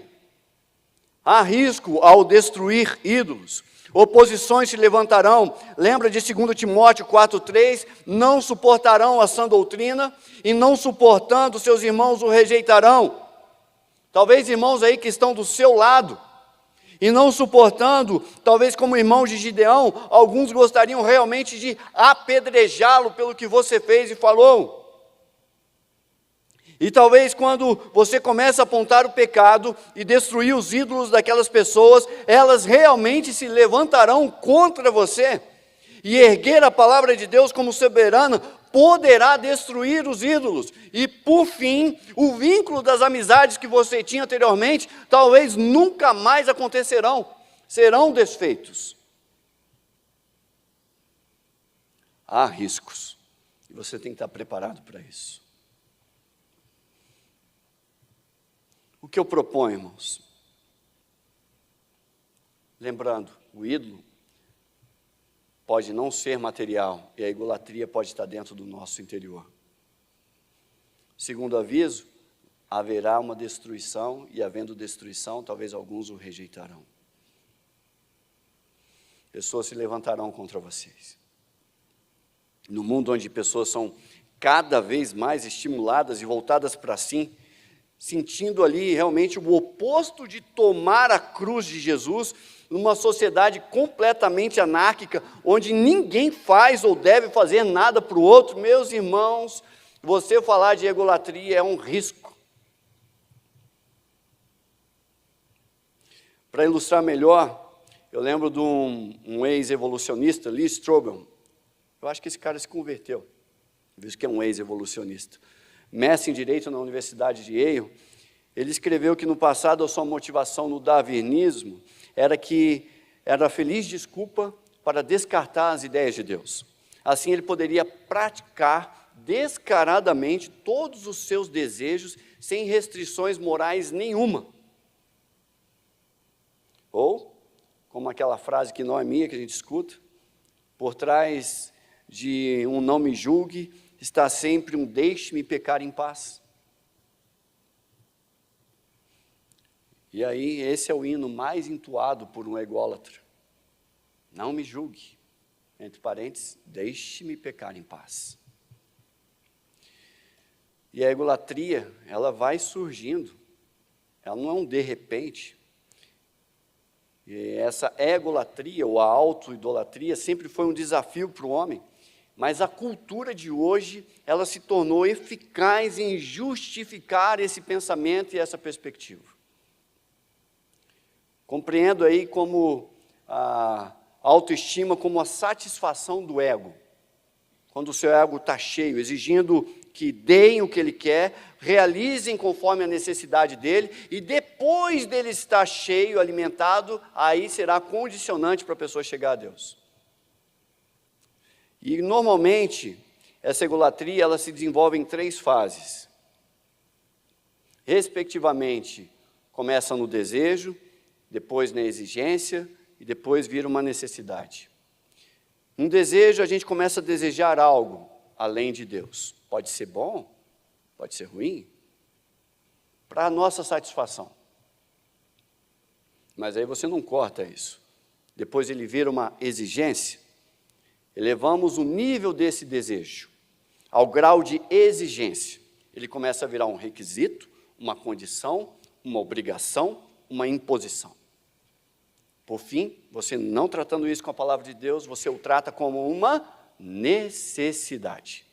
S1: há risco ao destruir ídolos, oposições se levantarão, lembra de 2 Timóteo 4,3, não suportarão a sã doutrina, e não suportando seus irmãos o rejeitarão. Talvez irmãos aí que estão do seu lado, e não suportando, talvez como irmão de Gideão, alguns gostariam realmente de apedrejá-lo pelo que você fez e falou. E talvez quando você começa a apontar o pecado e destruir os ídolos daquelas pessoas, elas realmente se levantarão contra você. E erguer a palavra de Deus como soberana poderá destruir os ídolos. E por fim, o vínculo das amizades que você tinha anteriormente, talvez nunca mais acontecerão, serão desfeitos. Há riscos, e você tem que estar preparado para isso. O que eu proponho, irmãos? Lembrando, o ídolo pode não ser material e a idolatria pode estar dentro do nosso interior. Segundo aviso, haverá uma destruição e, havendo destruição, talvez alguns o rejeitarão. Pessoas se levantarão contra vocês. No mundo onde pessoas são cada vez mais estimuladas e voltadas para si, sentindo ali realmente o oposto de tomar a cruz de Jesus, numa sociedade completamente anárquica, onde ninguém faz ou deve fazer nada para o outro, meus irmãos, você falar de egolatria é um risco. Para ilustrar melhor, eu lembro de um ex-evolucionista, Lee Strobel. Eu acho que esse cara se converteu, visto que é um ex-evolucionista. Mestre em Direito na Universidade de Yale, ele escreveu que no passado a sua motivação no darwinismo era a feliz desculpa para descartar as ideias de Deus. Assim ele poderia praticar descaradamente todos os seus desejos sem restrições morais nenhuma. Ou, como aquela frase que não é minha, que a gente escuta, por trás de um não me julgue, está sempre um deixe-me pecar em paz. E aí, esse é o hino mais entoado por um ególatra. Não me julgue, entre parênteses, deixe-me pecar em paz. E a egolatria, ela vai surgindo, ela não é um de repente. E essa egolatria, ou a auto-idolatria, sempre foi um desafio para o homem. Mas a cultura de hoje, ela se tornou eficaz em justificar esse pensamento e essa perspectiva. Compreendo aí como a autoestima, como a satisfação do ego. Quando o seu ego está cheio, exigindo que deem o que ele quer, realizem conforme a necessidade dele, e depois dele estar cheio, alimentado, aí será condicionante para a pessoa chegar a Deus. E normalmente, essa egolatria, ela se desenvolve em 3 fases. Respectivamente, começa no desejo, depois na exigência e depois vira uma necessidade. Um desejo, a gente começa a desejar algo além de Deus. Pode ser bom, pode ser ruim, para a nossa satisfação. Mas aí você não corta isso. Depois ele vira uma exigência. Elevamos o nível desse desejo ao grau de exigência. Ele começa a virar um requisito, uma condição, uma obrigação, uma imposição. Por fim, você não tratando isso com a palavra de Deus, você o trata como uma necessidade.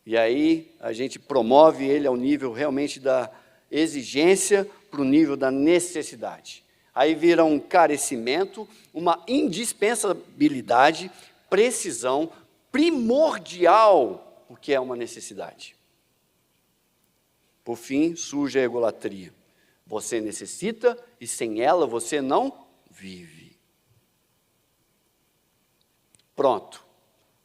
S1: E aí a gente promove ele ao nível realmente da exigência para o nível da necessidade. Aí vira um carecimento, uma indispensabilidade, precisão, primordial, porque é uma necessidade. Por fim, surge a egolatria. Você necessita e sem ela você não vive. Pronto.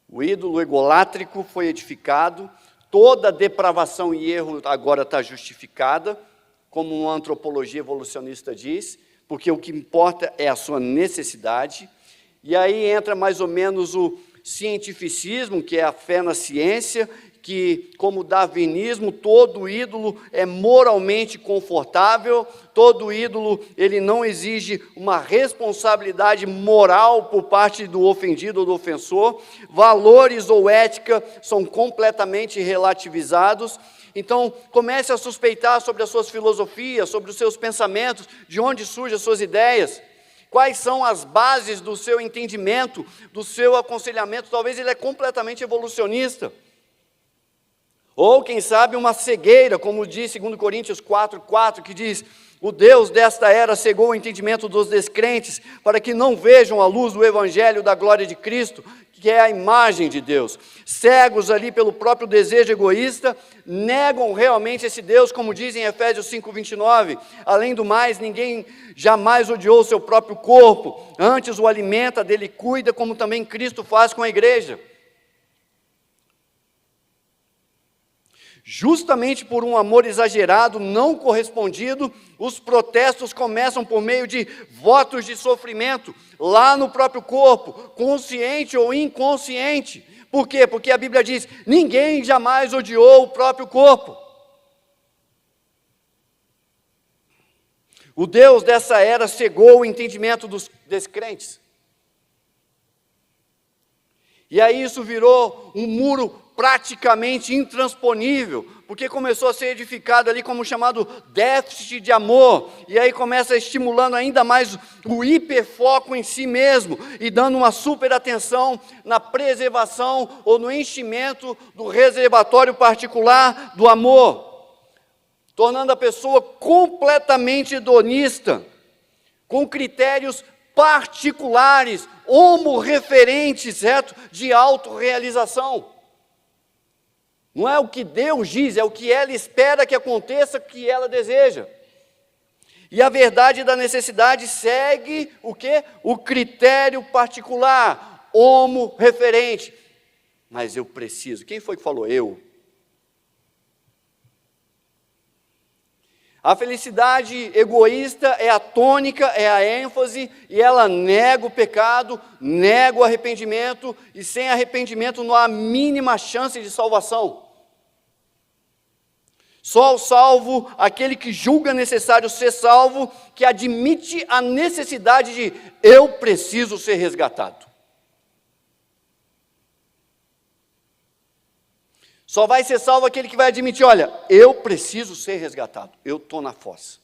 S1: O ídolo egolátrico foi edificado, toda depravação e erro agora está justificada, como uma antropologia evolucionista diz, porque o que importa é a sua necessidade. E aí entra mais ou menos o cientificismo, que é a fé na ciência, que, como o darwinismo, todo ídolo é moralmente confortável, todo ídolo ele não exige uma responsabilidade moral por parte do ofendido ou do ofensor, valores ou ética são completamente relativizados. Então, comece a suspeitar sobre as suas filosofias, sobre os seus pensamentos, de onde surgem as suas ideias, quais são as bases do seu entendimento, do seu aconselhamento. Talvez ele é completamente evolucionista. Ou, quem sabe, uma cegueira, como diz 2 Coríntios 4:4, que diz: o Deus desta era cegou o entendimento dos descrentes, para que não vejam a luz do evangelho da glória de Cristo, que é a imagem de Deus. Cegos ali pelo próprio desejo egoísta, negam realmente esse Deus, como diz em Efésios 5:29. Além do mais, ninguém jamais odiou o seu próprio corpo, antes o alimenta, dele cuida, como também Cristo faz com a igreja. Justamente por um amor exagerado, não correspondido, os protestos começam por meio de votos de sofrimento, lá no próprio corpo, consciente ou inconsciente. Por quê? Porque a Bíblia diz, ninguém jamais odiou o próprio corpo. O Deus dessa era cegou o entendimento dos descrentes. E aí isso virou um muro praticamente intransponível, porque começou a ser edificado ali como chamado déficit de amor, e aí começa estimulando ainda mais o hiperfoco em si mesmo, e dando uma super atenção na preservação ou no enchimento do reservatório particular do amor, tornando a pessoa completamente hedonista, com critérios particulares, homorreferentes, certo? De autorrealização. Não é o que Deus diz, é o que ela espera que aconteça, que ela deseja. E a verdade da necessidade segue o quê? O critério particular, homorreferente. Mas eu preciso. Quem foi que falou? Eu. A felicidade egoísta é a tônica, é a ênfase, e ela nega o pecado, nega o arrependimento, e sem arrependimento não há a mínima chance de salvação. Só o salvo, aquele que julga necessário ser salvo, que admite a necessidade de eu preciso ser resgatado. Só vai ser salvo aquele que vai admitir, olha, eu preciso ser resgatado, eu estou na fossa.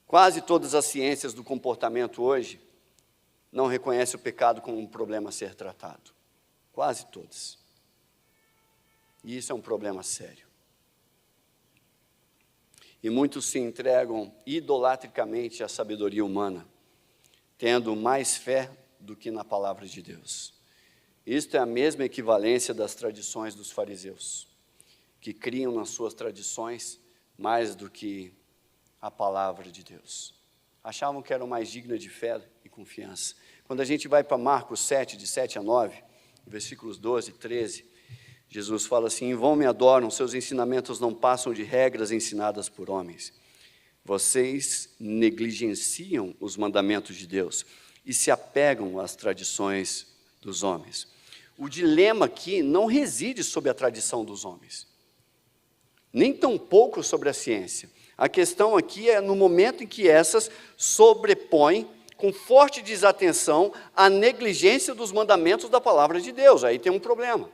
S1: Quase todas as ciências do comportamento hoje não reconhecem o pecado como um problema a ser tratado. Quase todas. E isso é um problema sério. E muitos se entregam idolatricamente à sabedoria humana, tendo mais fé do que na palavra de Deus. Isto é a mesma equivalência das tradições dos fariseus, que criam nas suas tradições mais do que a palavra de Deus. Achavam que eram mais dignas de fé e confiança. Quando a gente vai para Marcos 7, de 7 a 9, versículos 12 e 13, Jesus fala assim, em vão me adoram, seus ensinamentos não passam de regras ensinadas por homens. Vocês negligenciam os mandamentos de Deus e se apegam às tradições dos homens. O dilema aqui não reside sobre a tradição dos homens, nem tampouco sobre a ciência. A questão aqui é no momento em que essas sobrepõem, com forte desatenção, a negligência dos mandamentos da palavra de Deus. Aí tem um problema.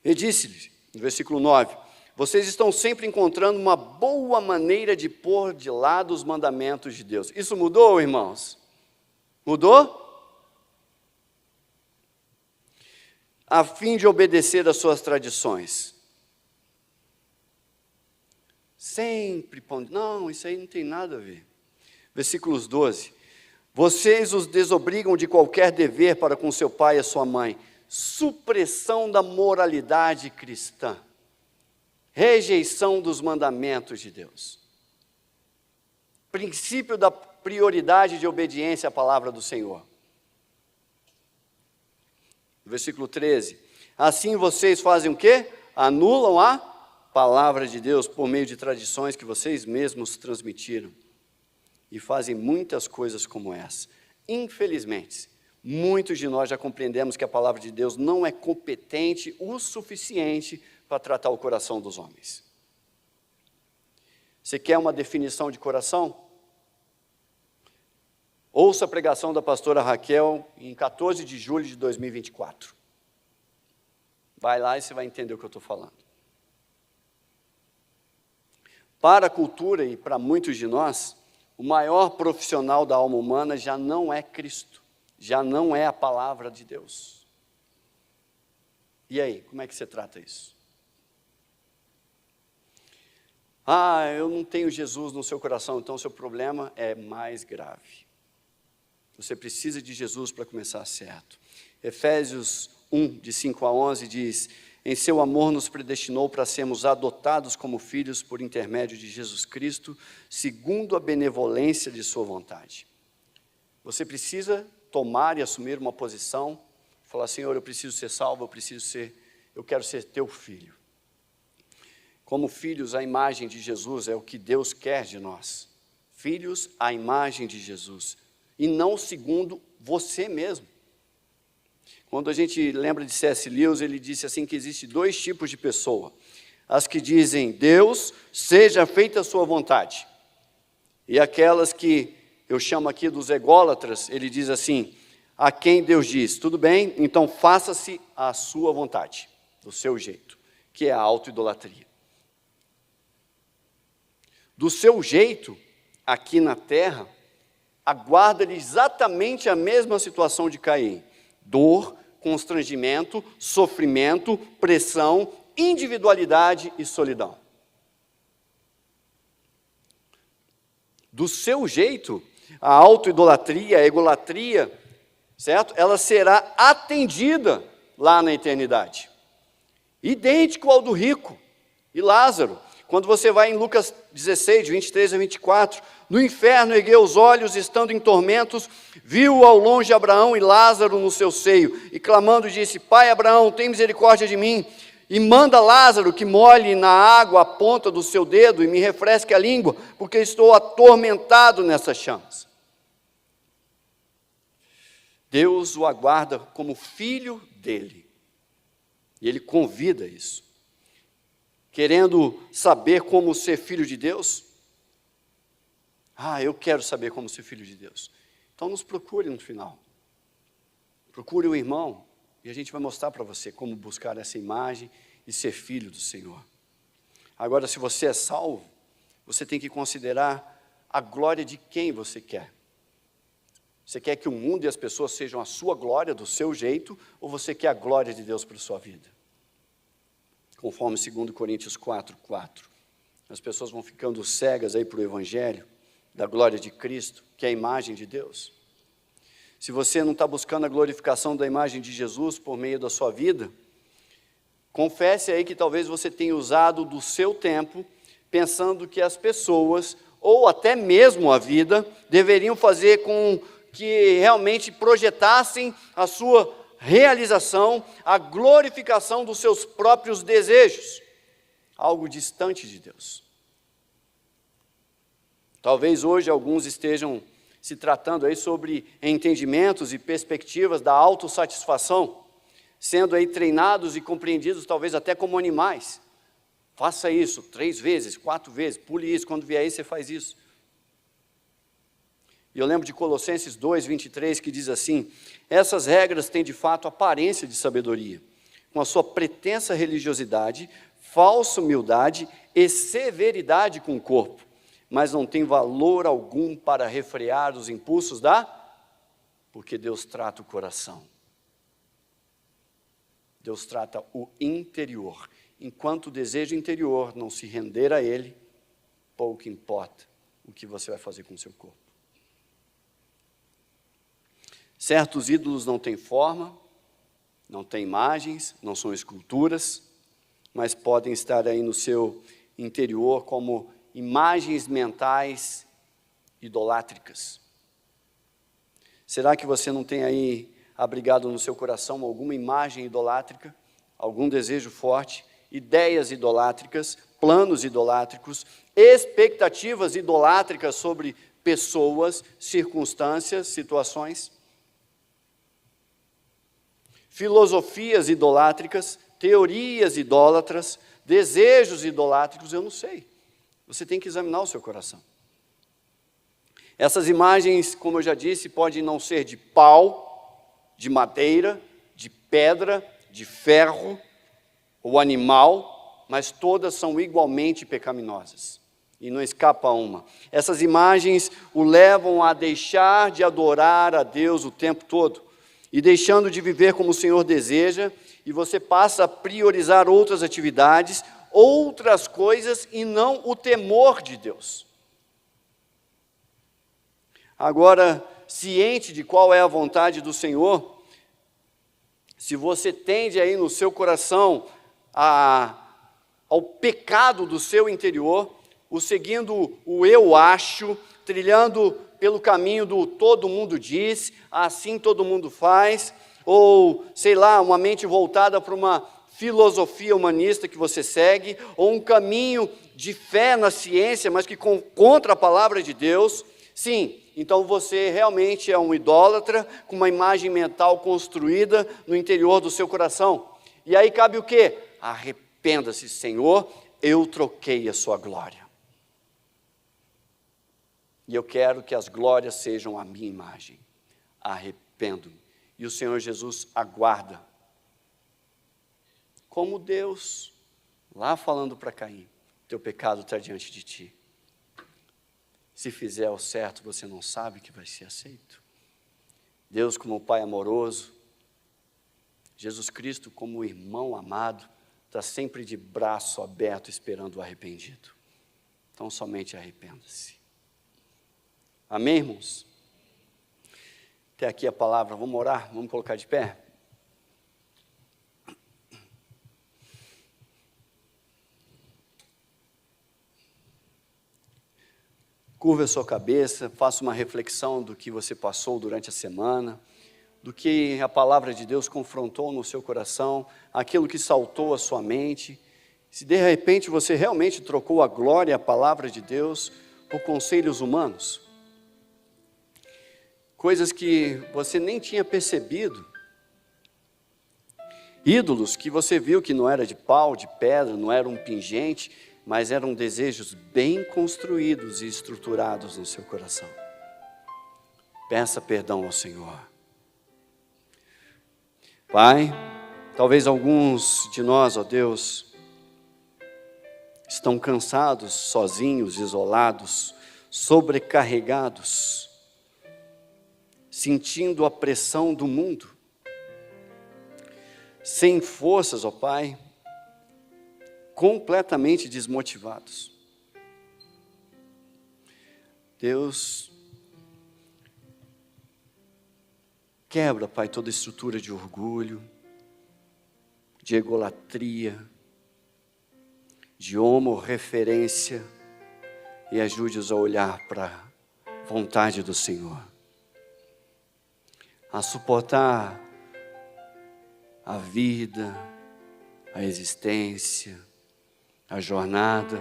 S1: Ele disse-lhes, no versículo 9, vocês estão sempre encontrando uma boa maneira de pôr de lado os mandamentos de Deus. Isso mudou, irmãos? Mudou? A fim de obedecer às suas tradições. Sempre pondo, não, isso aí não tem nada a ver. Versículos 12. Vocês os desobrigam de qualquer dever para com seu pai e a sua mãe. Supressão da moralidade cristã. Rejeição dos mandamentos de Deus. Princípio da prioridade de obediência à palavra do Senhor. Versículo 13. Assim vocês fazem o quê? Anulam a palavra de Deus por meio de tradições que vocês mesmos transmitiram. E fazem muitas coisas como essa. Infelizmente, muitos de nós já compreendemos que a palavra de Deus não é competente o suficiente para tratar o coração dos homens. Você quer uma definição de coração? Ouça a pregação da pastora Raquel em 14 de julho de 2024. Vai lá e você vai entender o que eu estou falando. Para a cultura e para muitos de nós, o maior profissional da alma humana já não é Cristo, já não é a palavra de Deus. E aí, como é que você trata isso? Eu não tenho Jesus no seu coração, então o seu problema é mais grave. Você precisa de Jesus para começar certo. Efésios 1, de 5 a 11, diz, em seu amor nos predestinou para sermos adotados como filhos por intermédio de Jesus Cristo, segundo a benevolência de sua vontade. Você precisa tomar e assumir uma posição, falar, Senhor, eu preciso ser salvo, eu quero ser teu filho. Como filhos, a imagem de Jesus é o que Deus quer de nós. Filhos, a imagem de Jesus, e não segundo você mesmo. Quando a gente lembra de C.S. Lewis, ele disse assim que existe 2 tipos de pessoa. As que dizem, Deus, seja feita a sua vontade. E aquelas que eu chamo aqui dos ególatras, ele diz assim, a quem Deus diz, tudo bem, então faça-se a sua vontade, do seu jeito, que é a autoidolatria. Do seu jeito, aqui na terra, aguarda-lhe exatamente a mesma situação de Caim. Dor, constrangimento, sofrimento, pressão, individualidade e solidão. Do seu jeito, a autoidolatria, a egolatria, certo? Ela será atendida lá na eternidade. Idêntico ao do rico e Lázaro. Quando você vai em Lucas 16, 23 a 24, no inferno ergueu os olhos, estando em tormentos, viu ao longe Abraão e Lázaro no seu seio, e clamando disse, Pai Abraão, tem misericórdia de mim, e manda Lázaro que molhe na água a ponta do seu dedo e me refresque a língua, porque estou atormentado nessas chamas. Deus o aguarda como filho dele, e ele convida isso. Querendo saber como ser filho de Deus? Eu quero saber como ser filho de Deus. Então nos procure no final. Procure o irmão e a gente vai mostrar para você como buscar essa imagem e ser filho do Senhor. Agora, se você é salvo, você tem que considerar a glória de quem você quer. Você quer que o mundo e as pessoas sejam a sua glória, do seu jeito, ou você quer a glória de Deus para a sua vida? Conforme 2 Coríntios 4:4. As pessoas vão ficando cegas aí para o Evangelho, da glória de Cristo, que é a imagem de Deus. Se você não está buscando a glorificação da imagem de Jesus por meio da sua vida, confesse aí que talvez você tenha usado do seu tempo, pensando que as pessoas, ou até mesmo a vida, deveriam fazer com que realmente projetassem a sua realização, a glorificação dos seus próprios desejos, algo distante de Deus. Talvez hoje alguns estejam se tratando aí sobre entendimentos e perspectivas da autossatisfação, sendo aí treinados e compreendidos talvez até como animais. Faça isso 3 vezes, 4 vezes, pule isso, quando vier aí você faz isso. E eu lembro de Colossenses 2:23, que diz assim, essas regras têm de fato aparência de sabedoria, com a sua pretensa religiosidade, falsa humildade e severidade com o corpo, mas não tem valor algum para refrear os impulsos porque Deus trata o coração. Deus trata o interior. Enquanto o desejo interior não se render a Ele, pouco importa o que você vai fazer com o seu corpo. Certos ídolos não têm forma, não têm imagens, não são esculturas, mas podem estar aí no seu interior como imagens mentais idolátricas. Será que você não tem aí abrigado no seu coração alguma imagem idolátrica, algum desejo forte, ideias idolátricas, planos idolátricos, expectativas idolátricas sobre pessoas, circunstâncias, situações? Filosofias idolátricas, teorias idólatras, desejos idolátricos, eu não sei. Você tem que examinar o seu coração. Essas imagens, como eu já disse, podem não ser de pau, de madeira, de pedra, de ferro ou animal, mas todas são igualmente pecaminosas. E não escapa uma. Essas imagens o levam a deixar de adorar a Deus o tempo todo, e deixando de viver como o Senhor deseja, e você passa a priorizar outras atividades, outras coisas, e não o temor de Deus. Agora, ciente de qual é a vontade do Senhor, se você tende aí no seu coração ao pecado do seu interior, seguindo o eu acho, trilhando pelo caminho do todo mundo diz, assim todo mundo faz, ou, sei lá, uma mente voltada para uma filosofia humanista que você segue, ou um caminho de fé na ciência, mas que contra a palavra de Deus, sim, então você realmente é um idólatra com uma imagem mental construída no interior do seu coração. E aí cabe o quê? Arrependa-se, Senhor, eu troquei a sua glória. E eu quero que as glórias sejam a minha imagem. Arrependo-me. E o Senhor Jesus aguarda. Como Deus, lá falando para Caim, teu pecado está diante de ti. Se fizer o certo, você não sabe que vai ser aceito. Deus como Pai amoroso, Jesus Cristo como irmão amado, está sempre de braço aberto esperando o arrependido. Então somente arrependa-se. Amém, irmãos? Até aqui a palavra, vamos orar, vamos colocar de pé? Curva a sua cabeça, faça uma reflexão do que você passou durante a semana, do que a palavra de Deus confrontou no seu coração, aquilo que saltou à sua mente. Se de repente você realmente trocou a glória e a palavra de Deus por conselhos humanos, coisas que você nem tinha percebido, ídolos que você viu que não era de pau, de pedra, não era um pingente, mas eram desejos bem construídos e estruturados no seu coração. Peça perdão ao Senhor. Pai, talvez alguns de nós, ó Deus, estão cansados, sozinhos, isolados, sobrecarregados, sentindo a pressão do mundo, sem forças, ó Pai, completamente desmotivados. Deus, quebra, Pai, toda estrutura de orgulho, de egolatria, de homorreferência, e ajude-os a olhar para a vontade do Senhor, a suportar a vida, a existência, a jornada,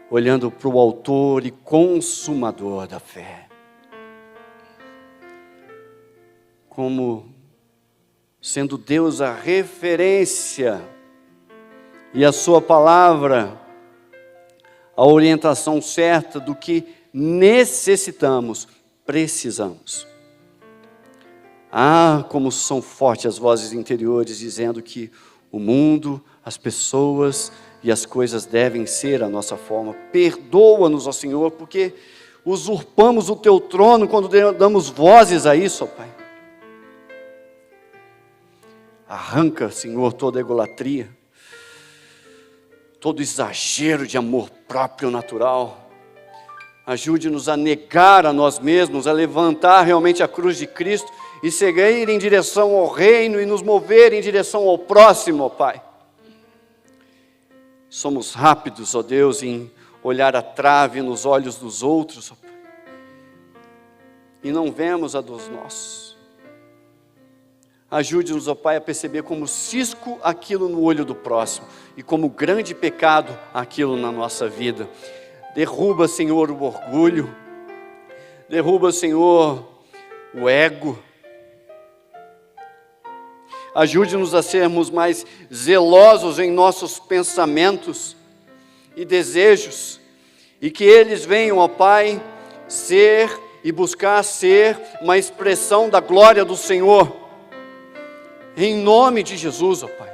S1: olhando para o autor e consumador da fé, como sendo Deus a referência e a sua palavra, a orientação certa do que necessitamos, precisamos. Ah, como são fortes as vozes interiores dizendo que o mundo, as pessoas e as coisas devem ser a nossa forma. Perdoa-nos, ó Senhor, porque usurpamos o Teu trono quando damos vozes a isso, ó Pai. Arranca, Senhor, toda egolatria, todo exagero de amor próprio natural. Ajude-nos a negar a nós mesmos, a levantar realmente a cruz de Cristo e seguir em direção ao reino e nos mover em direção ao próximo, ó Pai. Somos rápidos, ó Deus, em olhar a trave nos olhos dos outros, ó Pai, e não vemos a dos nossos. Ajude-nos, ó Pai, a perceber como cisco aquilo no olho do próximo e como grande pecado aquilo na nossa vida. Derruba, Senhor, o orgulho, derruba, Senhor, o ego. Ajude-nos a sermos mais zelosos em nossos pensamentos e desejos, e que eles venham, ó Pai, ser e buscar ser uma expressão da glória do Senhor, em nome de Jesus, ó Pai.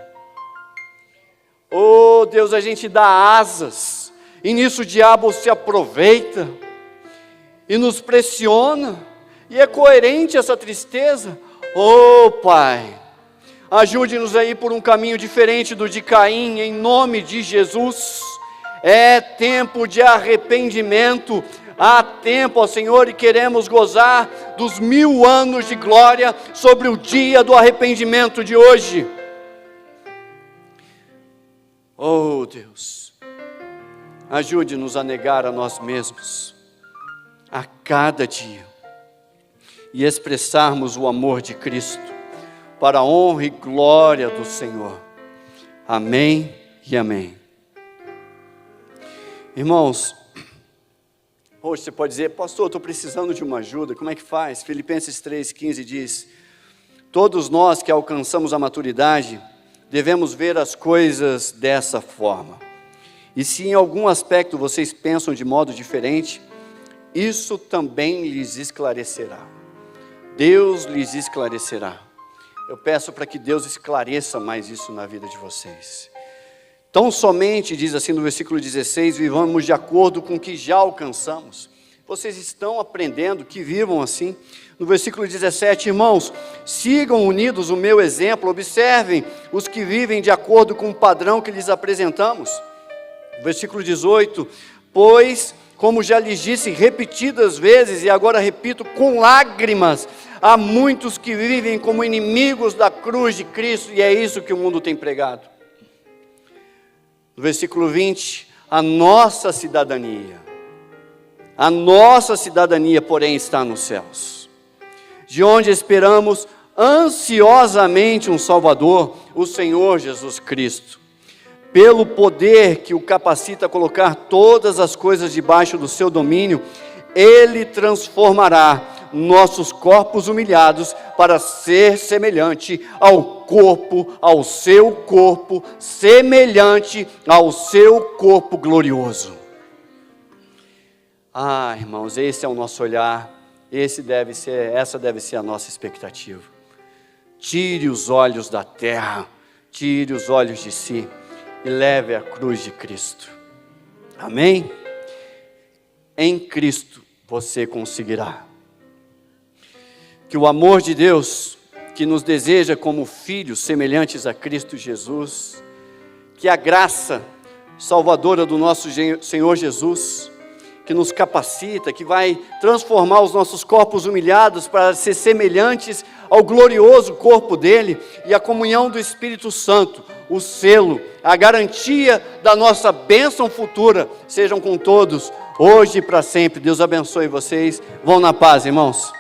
S1: Oh Deus, a gente dá asas, e nisso o diabo se aproveita, e nos pressiona, e é coerente essa tristeza. Oh Pai, ajude-nos a ir por um caminho diferente do de Caim, em nome de Jesus. É tempo de arrependimento, há tempo, ó Senhor, e queremos gozar dos 1000 anos de glória sobre o dia do arrependimento de hoje. Oh Deus, Ajude-nos a negar a nós mesmos a cada dia e expressarmos o amor de Cristo para a honra e glória do Senhor. Amém e amém. Irmãos, hoje você pode dizer: pastor, estou precisando de uma ajuda, como é que faz? Filipenses 3,15 diz: todos nós que alcançamos a maturidade devemos ver as coisas dessa forma. E se em algum aspecto vocês pensam de modo diferente, isso também lhes esclarecerá. Deus lhes esclarecerá. Eu peço para que Deus esclareça mais isso na vida de vocês. Tão somente, diz assim no versículo 16, vivamos de acordo com o que já alcançamos. Vocês estão aprendendo que vivam assim. No versículo 17, irmãos, sigam unidos o meu exemplo, observem os que vivem de acordo com o padrão que lhes apresentamos. Versículo 18, pois, como já lhes disse repetidas vezes, e agora repito com lágrimas, há muitos que vivem como inimigos da cruz de Cristo, e é isso que o mundo tem pregado. No versículo 20, a nossa cidadania, porém, está nos céus, de onde esperamos ansiosamente um Salvador, o Senhor Jesus Cristo. Pelo poder que o capacita a colocar todas as coisas debaixo do seu domínio, Ele transformará nossos corpos humilhados para ser semelhante ao seu corpo, semelhante ao seu corpo glorioso. Ah, irmãos, esse é o nosso olhar, essa deve ser a nossa expectativa. Tire os olhos da terra, tire os olhos de si e leve a cruz de Cristo. Amém? Em Cristo você conseguirá. Que o amor de Deus, que nos deseja como filhos semelhantes a Cristo Jesus, que a graça salvadora do nosso Senhor Jesus, que nos capacita, que vai transformar os nossos corpos humilhados para ser semelhantes ao glorioso corpo dele, e a comunhão do Espírito Santo, o selo, a garantia da nossa bênção futura, sejam com todos, hoje e para sempre. Deus abençoe vocês. Vão na paz, irmãos.